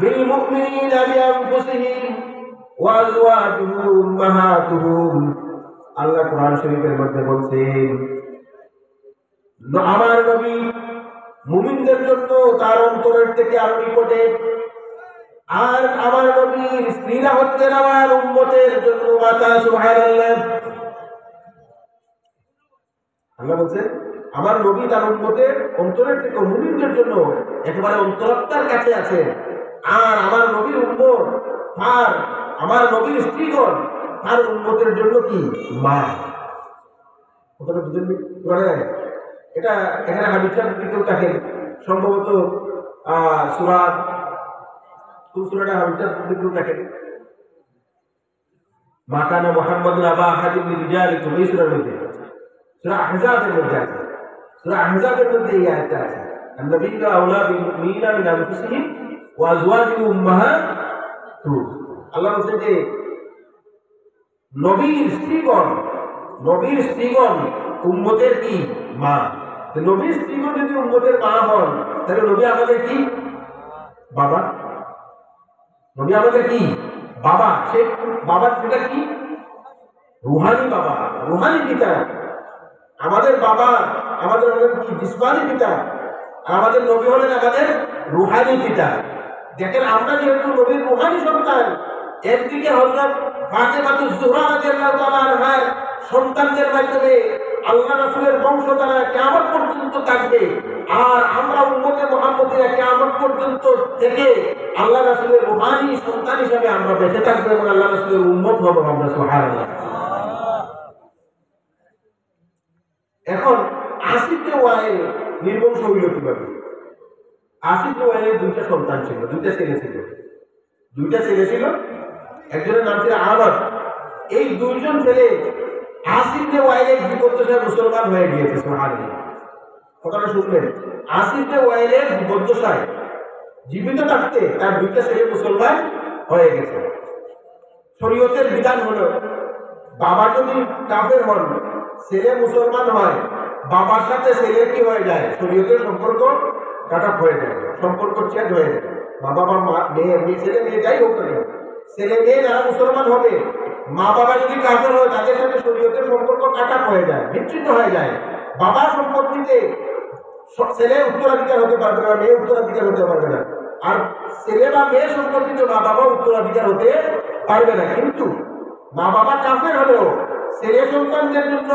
বিল মুমিনিনা বিআনফুসিহিম ওয়া আযওয়াজুহু উম্মাহাতুহুম। আল্লাহ কোরআন শরীফের মধ্যে বলছেন আমার নবী মুমিনদের জন্য তার অন্তরের থেকে আরো নিকটে, আর আমার নবীর স্ত্রীরা হচ্ছেন আমার উম্মতের জন্য মাতা। সুবহানাল্লাহ, আল্লাহ বলছেন আমার নবী তার উম্মতের অন্তরের থেকে মুমিনদের জন্য একেবারে অন্তরাত্মার কাছে আছে, আর আমার নবীর উম্মত আর আমার নবীর স্ত্রীগণ তার উম্মতের জন্য কি মা। কথাটা বুঝেন? এটা এখানে হাদিসের দিকেও দেখেন, সম্ভবত সূরা কোন সূরাটা হাদিসের দিকেও দেখেন, মা কানা মুহাম্মাদুন আবা আহাদিন মিন রিজালিকুম, এই সূরার মধ্যে, সূরা আহজাবের মধ্যে আছে। সূরা আহজাবের মধ্যে এই আয়াতটা আছে, আন-নাবিয়্যু আওলা বিল মুমিনিনা মিন আনফুসিহিম ওয়া আযওয়াজুহুম উম্মাহাতুহুম। আল্লাহ বলেন যে নবীর স্ত্রীগণ উম্মতের কি মা। নবীর স্ত্রীগণ যদি উম্মতের মা হন, তাহলে নবী আমাদের কি বাবা। নবী আমাদের কি বাবা। সে বাবার পিতা কি রুহানি বাবা, রুহানি পিতা। আমাদের বাবা আমাদের হলেন কি জিসমানি পিতা, আর আমাদের নবী হলেন আমাদের রুহানি পিতা। দেখেন আমরা যেহেতু নবীর রুহানি সন্তান, একদিকে হযরত ফাতেমাতুজ জোহরা রাদিয়াল্লাহু তাআলা আনহার সন্তানদের মাধ্যমে আল্লাহ রাসূলের বংশ দ্বারা কিয়ামত পর্যন্ত থাকবে, আর আমরা উম্মতে মুহাম্মদীরা কিয়ামত পর্যন্ত থেকে আল্লাহ রাসূলের রূহানি সন্তান হিসেবে আমরা বেঁচে থাকবো এবং আল্লাহ রাসূলের উম্মত হব আমরা। সুবহানাল্লাহ। এখন আসিফে ওয়াইল নির্বংশ হইল কিভাবে? আসিফে ওয়াইলের দুইটা সন্তান ছিল, দুইটা ছেলে ছিল। একজনের নাম ছিল আহমদ। এই দুইজন ছেলে আসিফে ওয়াইলের বিপর্যয় মুসলমান হয়ে গিয়েছে। সুবহানাল্লাহ, কথাটা শুনবেন। আসিফে ওয়াইলের বিপর্যয় জীবিত থাকতে তার দুইটা ছেলে মুসলমান হয়ে গেছে। শরীয়তের বিধান হলো বাবা যদি কাফের হন, ছেলে মুসলমান হয়, বাবার সাথে ছেলে কি হয়ে যায়? শরীয়তের সম্পর্ক কাটা হয়ে যায়, সম্পর্ক ছেদ হয়ে যায়। বাবা বা মা মেয়ে ছেলে মেয়ে যাই হোক না, ছেলে মেয়ে যারা মুসলমান হবে, মা বাবা যদি কাফের হয় তাদের সাথে শরীয়তের সম্পর্ক কাটা হয়ে যায়, বিচ্ছিন্ন হয়ে যায়। বাবার সম্পত্তিতে ছেলে উত্তরাধিকার হতে পারবে না, মেয়ে উত্তরাধিকার হতে পারবে না। আর ছেলে বা মেয়ে সম্পর্কিত মা বাবা উত্তরাধিকার হতে পারবে না। কিন্তু মা বাবা কাফের হলেও ছেলে সন্তানদের জন্য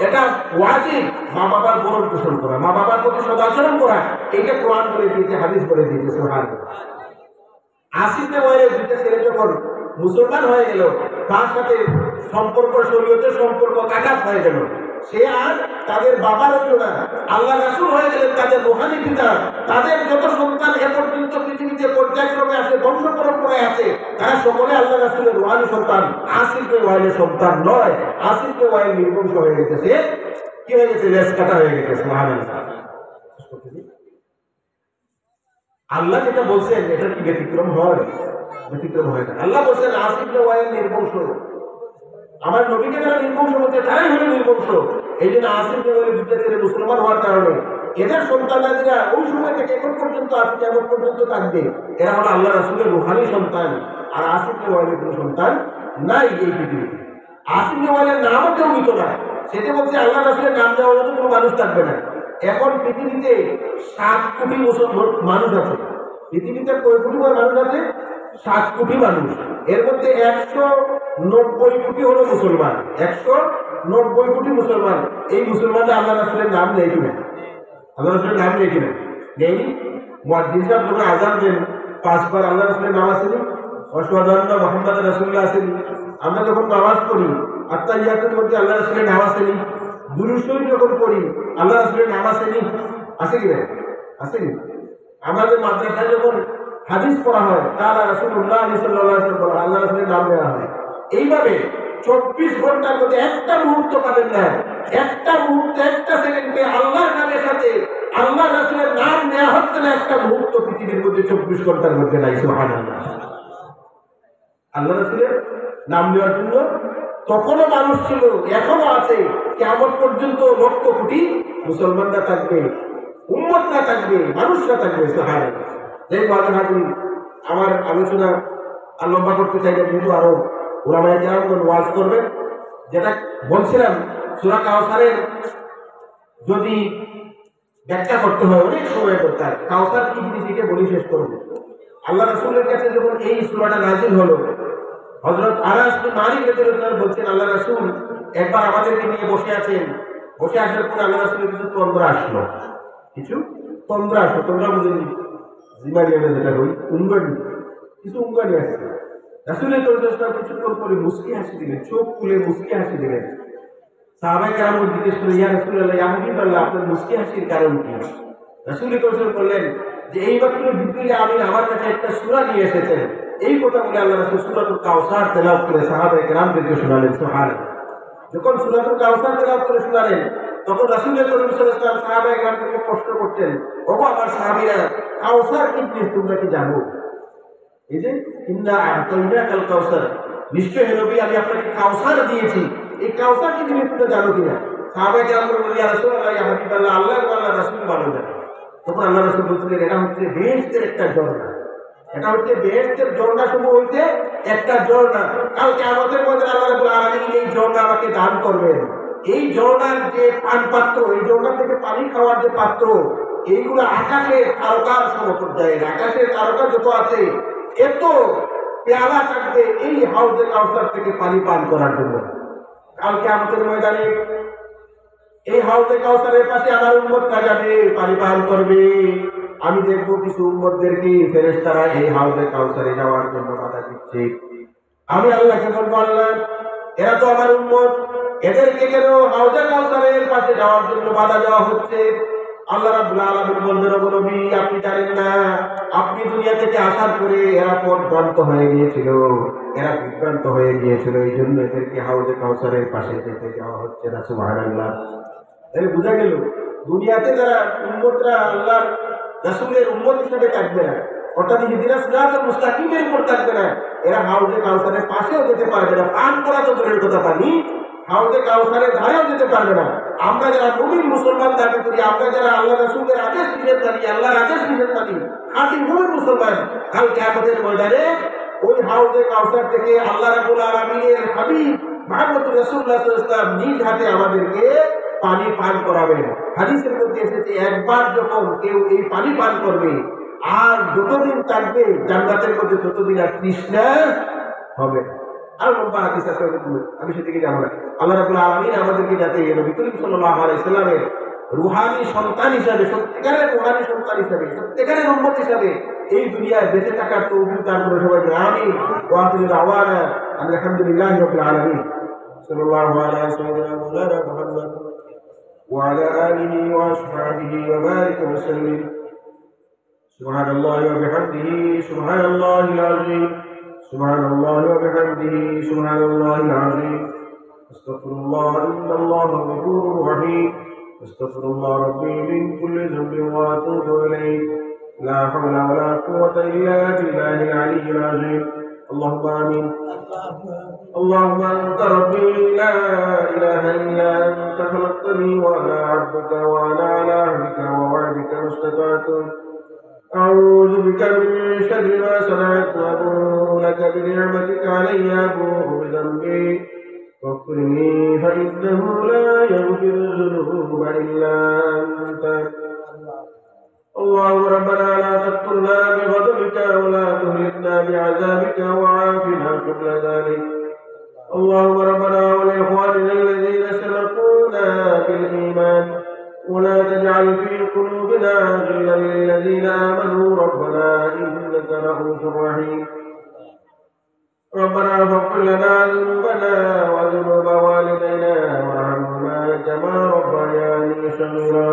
এটা ওয়াজিব মা বাবার ভরণ পোষণ করা, মা বাবার প্রতি সদাচরণ করা। এটা কোরআন বলে দিয়েছে, হাদিস বলে দিয়েছে। সুবহানাল্লাহ। আসিফে ওয়াইলের দুইটা ছেলে যখন মুসলমান হয়ে গেল, তার সাথে সম্পর্ক, শরীয়তের সম্পর্ক কাটাপ হয়ে গেল। সে আর তাদের বাবার হইল না, আল্লাহ রাসূল হয়ে গেলেন তাদের রূহানী পিতা। তাদের যত সন্তান এ পর্যন্ত পৃথিবীতে পর্যায়ক্রমে আছে, বংশ পরম্পরায় আছে, তারা সকলে আল্লাহ রাসূলের রূহানী সন্তান। আসিফে ওয়াইলের সন্তান নয়। আসিফে ওয়াইল নির্বংশ হয়ে গেছে, সে কি হয়ে গেছে? লেজ কাটা হয়ে গেছে। সুবহানাল্লাহ। আল্লাহ যেটা বলছেন এটা কি ব্যতিক্রম হয়? ব্যতিক্রম হয় না। আল্লাহ বলছেন আসিফ ওয়াইল নির্বংশ। আমার নবীকে যারা নির্বংশ বলছে তারাই হলো নির্বংশ। এই জন্য আসিফ ওয়াইলের দুইটা ছেলে মুসলমান হওয়ার কারণে এদের সন্তানাদিরা ওই সময় থেকে এখন পর্যন্ত আছে, কেমন পর্যন্ত থাকবে। এরা হলো আল্লাহ রাসূলের রূহানী সন্তান। আর আসিফ ওয়াইলের কোনো সন্তান নাই এই পৃথিবীতে। আসিফ ওয়াইলের নামও কেউ নিত না। সেটা বলছে আল্লাহ রাসূলের নাম দেওয়ার মতো কোনো মানুষ থাকবে না। এখন পৃথিবীতে 7 কোটি মানুষ আছে। পৃথিবীতে কয় কোটি মানুষ আছে? 7 কোটি মানুষ। এর মধ্যে 190 কোটি হলো মুসলমান। 190 কোটি মুসলমান। এই মুসলমানরা আল্লাহ রাসূলের নাম নেই কিনা? আল্লাহ রাসূলের নাম নেই কিনা? নেই। মুয়াজ্জিন সাহেব যখন আযান দেন 5 বার আল্লাহ রাসূলের নাম আসেনি? আশহাদু আন্না মুহাম্মাদার রাসূলুল্লাহ আসেনি? আমরা যখন নামাজ পড়ি আত্তাহিয়াতুর মধ্যে আল্লাহ রাসূলের নাম আসেনি? দুরূদ শরীফ যখন পড়ি আল্লাহ রাসূলের নাম আসেনি? আছে কিনা? আসেনি? আমাদের মাদ্রাসায় যখন হাদিস পড়া হয় তারা রাসূলুল্লাহ সাল্লাল্লাহু আলাইহি ওয়াসাল্লাম বলা, আল্লাহ রাসূলের নাম নেওয়া হয়। এইভাবে 24 ঘন্টার মধ্যে একটা মুহূর্ত পাবেন না, একটা মুহূর্ত, একটা সেকেন্ডে আল্লাহর নামের সাথে আল্লাহ রাসূলের নাম নেওয়া হচ্ছে না। একটা মুহূর্ত পৃথিবীর মধ্যে 24 ঘন্টার মধ্যে নাই। সুবহানাল্লাহ। আল্লাহ রাসূলের নাম নেওয়ার জন্য তখনও মানুষ ছিল, এখনো আছে। কিয়ামত পর্যন্ত লক্ষ কোটি মুসলমানরা থাকবে, উম্মতরা থাকবে, মানুষরা থাকবে। সুবহানাল্লাহ। যে বাজার আমার আলোচনা আর লম্বা করতে চাই না, কিন্তু আরো ওলামায়ে কেরামগণ ওয়াজ করবেন। যেটা বলছিলাম সূরা কাউসারের যদি ব্যাখ্যা করতে হয় অনেক সময় দরকার। কাউসার কি জিনিস এটা বলি শেষ করব। আল্লাহ রাসূলের কাছে যখন এই সূরাটা নাযিল হলো, হযরত আনাস বিন মালিক রাদিয়াল্লাহু আনহু বলছেন আল্লাহ রাসূল একবার আমাদেরকে নিয়ে বসে আছেন। বসে আসার পর আল্লাহ রাসূলের কিছু তন্দ্রা আসলো। কিছু তন্দ্রা আসলো। তোমরা বুঝেনি জিমারিয়ামে যেটা বলি উঙ্গানি, কিছু উঙ্গানি আসছে। রাসূলের তরফে কিছুক্ষণ পরে মুস্কি হাসি দিলেন, চোখ খুলে মুস্কি হাসি দিলেন। সাহাবায়ে কেরাম জিজ্ঞেস করলেন, ইয়া রাসূলুল্লাহ, ইয়া হাবিবাল্লাহ, আপনার মুস্কি হাসির কারণ কি? রাসূলের তরফে বললেন যে এইমাত্র জিবরিল আমিন আমার কাছে একটা সূরা নিয়ে এসেছেন। এই কথা বলে আল্লাহ রাসূল সূরাতুল কাউসার তেলাওয়াত করে সাহাবায়ে কেরামদেরকে শোনালেন। সুবহানাল্লাহ। যখন সূরাতুল কাউসার তেলাওয়াত করে শোনালেন তখন রাসূলের করিম সাল্লাল্লাহু আলাইহি ওয়াসাল্লাম সাহাবায়ে কেরামদেরকে প্রশ্ন করতেন, ওগো আমার সাহাবীরা, কাউসার কি জিনিস তোমরা কি জানো? এই যে ইন্না আ'তাইনাকাল কাউসার, নিশ্চয়ই নবী আমি আপনাকে কাউসার দিয়েছি, এই কাউসার কি জিনিস তোমরা জানো কিনা? সাহাবায়ে কেরাম বললেন, ইয়া রাসূলুল্লাহ, ইয়া হাবিবাল্লাহ, আল্লাহ এবং আল্লাহর রাসূল ভালো জানেন। তখন আল্লাহ রাসূল বলছিলেন এটা হচ্ছে বেহেশতের একটা ঝর্ণা। এটা হচ্ছে বেহেশতের ঝর্ণা সমূহ হইতে একটা ঝর্ণা। কাল কিয়ামতের ময়দানে আল্লাহ রাব্বুল আলামিন এই ঝর্ণা আমাকে দান করবেন। এই ঝর্ণার যে পান পাত্র, এই ঝর্ণা থেকে পানি খাওয়ার যে পাত্র, এইগুলো আকাশের তারকার সমপর্যায়ের। আকাশের তারকা যত আছে এত পেয়ালা থাকবে এই হাউজে কাউসার থেকে পানি পান করার জন্য। কাল কিয়ামতের ময়দানে এই হাউজে কাউসারের পাশে আমার উম্মতরা যাবে, পানি পান করবে। আমি দেখবো কিছু উম্মতদেরকে ফেরেশতারা এই হাউজে কাউসারে যাওয়ার জন্য বাধা দিচ্ছে। আমি আল্লাহকে বলবো, আল্লাহ এরা তো আমার উম্মত, এদেরকে কেন হাউজে কাউসারের পাশে যাওয়ার জন্য বাধা দেওয়া হচ্ছে? আল্লাহ রাব্বুল আলামিন বললেন, ওগো নবী, আপনি জানেন না, আপনি দুনিয়া থেকে আসার পরে এরা পথভ্রান্ত হয়ে গিয়েছিল, এরা বিভ্রান্ত হয়ে গিয়েছিল, এই জন্য এদেরকে হাউজে কাউসারের পাশে যেতে দেওয়া হচ্ছে না। সুবহানাল্লাহ। তাহলে বোঝা গেল দুনিয়াতে যারা উম্মতরা আল্লাহর রাসূলের উম্মত হিসেবে থাকবে না, অর্থাৎ ইহদিনাস সিরাতাল মুস্তাকিমের উপর থাকবে না, এরা হাউজে কাউসারের পাশেও যেতে পারবে না। পান করা তো দূরের কথা, পানি হাউজে কাউসারের ধারেও যেতে পারবে না। আমরা যারা মুমিন মুসলমান দাবি করি, আমরা যারা আল্লাহ রাসূলের আদেশ নিষেধ মানি, আল্লাহর আদেশ নিষেধ মানি, খাঁটি মুমিন মুসলমান, কাল কিয়ামতের ময়দানে ওই হাউজে কাউসার থেকে আল্লাহ রাব্বুল আলামিনের হাবিব মুহাম্মদ রাসূলুল্লাহ সাল্লাল্লাহু আলাইহি ওয়াসাল্লাম নিজ হাতে আমাদেরকে পানি পান করাবেন। হাদিসের মধ্যে এসেছে একবার যখন কেউ এই পানি পান করবে আর যতদিন থাকবে জান্নাতের মধ্যে ততদিন আর তৃষ্ণা হবে। আর লম্বা হাদিস আছে, আমি সেদিকে যাবো না। আল্লাহ রাব্বুল আলামিন আমাদেরকে যাতে নবী করিম সাল্লাল্লাহু আলাইহি সাল্লামের রুহানি সন্তান হিসাবে, সত্যিকারের রুহানি সন্তান হিসাবে, সত্যিকারের উম্মত হিসাবে এই দুনিয়ায় বেঁচে থাকার তৌফিক দান করে সবাই আমিন। ওয়া আখিরু দাওয়ানা আলহামদুলিল্লাহি রাব্বিল আলামিন। সাল্লাল্লাহু আলাইহি সাল্লাম মাওলানা মুহাম্মদ ওয়া আলা আলিহি ওয়া আসহাবিহি ওয়া বারিক ওয়া সাল্লিম। সুবহানাল্লাহি ওয়া বিহামদিহি সুবহানাল্লাহিল আযীম। সুবহানাল্লাহি ওয়া বিহামদিহি সুবহানাল্লাহিল আযীম। আস্তাগফিরুল্লাহ ইন্নাল্লাহা গফুরুর রহিম। আস্তাগফিরুল্লাহ রাব্বি মিন কুল্লি যামবিন ওয়া আতুবু ইলাইহি। লা হাওলা ওয়া লা কুওয়াতা ইল্লা বিল্লাহিল আলিয়্যিল আযীম। আল্লাহুম্মা আমিন। اللهم أنت ربي لا إله إلا أنت خلقتني وأنا عبدك وأنا على عهدك ووعدك ما استطعت. أعوذ بك من شر ما صنعت وأبوء لك بنعمتك علي أبوء بذنبي فاغفر لي فإنه لا يغفر الذنوب إلا أنت. اللهم ربنا لا تقتلنا بغضبك ولا تهلكنا بعذابك وعافنا قبل ذلك. اللهم ربنا ولإخواننا الذين سبقونا بالإيمان ولا تجعل في قلوبنا غلا للذين آمنوا ربنا إنك رؤوف رحيم. ربنا فاغفر لنا ذنوبنا وذنوب والدينا وارحمهما كما ربياني صغيرا.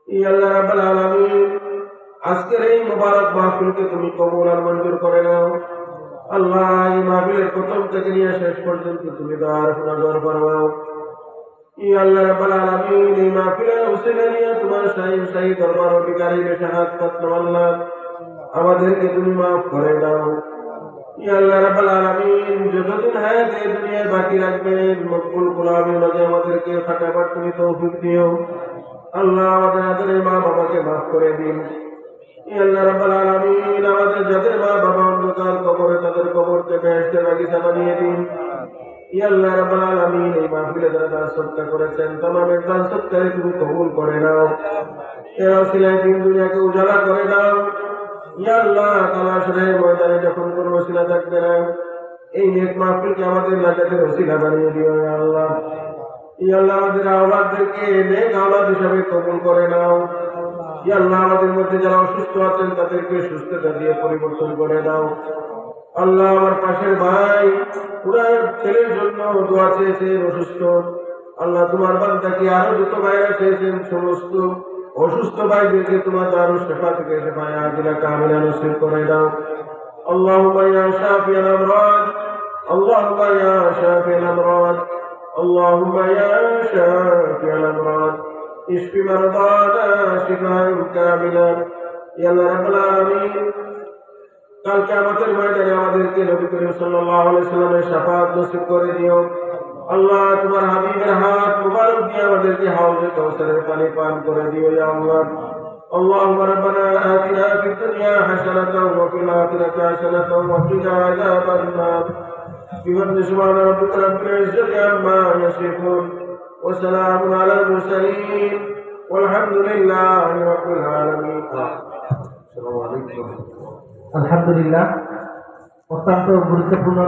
يا الله رب العالمين আজকের এই মুবারক মাহফিলকে তুমি কবুল আর মঞ্জুর করে নাও। আল্লাহ এই মাহফিলের প্রথম থেকে নিয়ে শেষ পর্যন্ত তুমি নজর ফরমাও। ইয়া আল্লাহ রাব্বুল আলামিন এই মাহফিলের উসিলা নিয়ে তোমার শাহী দরবার ও বিকারী শাহাদাত পাত্র আল্লাহ আমাদেরকে তুমি মাফ করে দাও। ইয়া আল্লাহ রাব্বুল আলামিন যতদিন হায়াত এই দুনিয়ায় বাকি রাখবেন মকবুল গোলামের মাঝে আমাদেরকে ফাটাফাট তুমি তৌফিক দিও। আল্লাহ আমাদের আদরের মা বাবাকে মাফ করে দিন। ইয়া আল্লাহ রাব্বুল আলামিন আমাদের যাদের মা বাবা অন্ধকার কবরে তাদের কবরকে বেহেশতের বাগিচা বানিয়ে দিন। ইয়া আল্লাহ রাব্বুল আলামিন এই মাহফিলে যারা দান সদকা করেছেন তামামের দান সদকাকে তুমি কবুল করে নাও। এর ওসিলায় দিন দুনিয়াকে উজালা করে দাও। ইয়া আল্লাহ তালাশের ময়দানে যখন কোনো ওসিলা থাকবে না এই নেক মাহফিলকে আমাদের নাজাতের ওসিলা বানিয়ে দিও। ইয়া আল্লাহ ইয়া আল্লাহ আমাদের আওলাদদেরকে নেক আওলাদ হিসাবে কবুল করে নাও। ইয়া আল্লাহ আমাদের মধ্যে যারা অসুস্থ আছেন তাদেরকে সুস্থতা দিয়ে পরিবর্তন করে দাও। আল্লাহ আমার পাশের ভাই পুরার ছেলের জন্য দোয়া চেয়েছেন অসুস্থ। আল্লাহ তোমার বান্দাকে আরো যত ভাইরা চেয়েছেন সমস্ত অসুস্থ ভাইদেরকে তোমার দারুস শেফা থেকে শেফায়ে আজিলা কামিলা নসিব করে দাও। আল্লাহুম্মা ইয়া শাফিয়াল আমরাদ আল্লাহুম্মা ইয়া শাফিয়াল আমরাদ আল্লাহুম্মা ইয়া শাফিয়াল আমরাদ ইশফি মারদানা শিফাআন কামিলা। ইয়া আল্লাহ রাব্বুল আলামিন কাল কিয়ামতের ময়দানে আমাদেরকে নবী করিম সাল্লাল্লাহু আলাইহি সাল্লামের শাফাআত নসিব করে দিও। আল্লাহ তোমার হাবিবের হাত মুবারক দিয়ে আমাদেরকে হাউজে কাউসারের পানি পান করে দিও। ইয়া আল্লাহ اللهم ربنا آتنا في الدنيا حسنة وفي الآخرة حسنة وقنا عذاب النار. بفضل سبحان ربك رب العزة عما يصفون وسلام على المرسلين والحمد لله رب العالمين. السلام عليكم.
আলহামদুলিল্লাহ, অত্যন্ত গুরুত্বপূর্ণ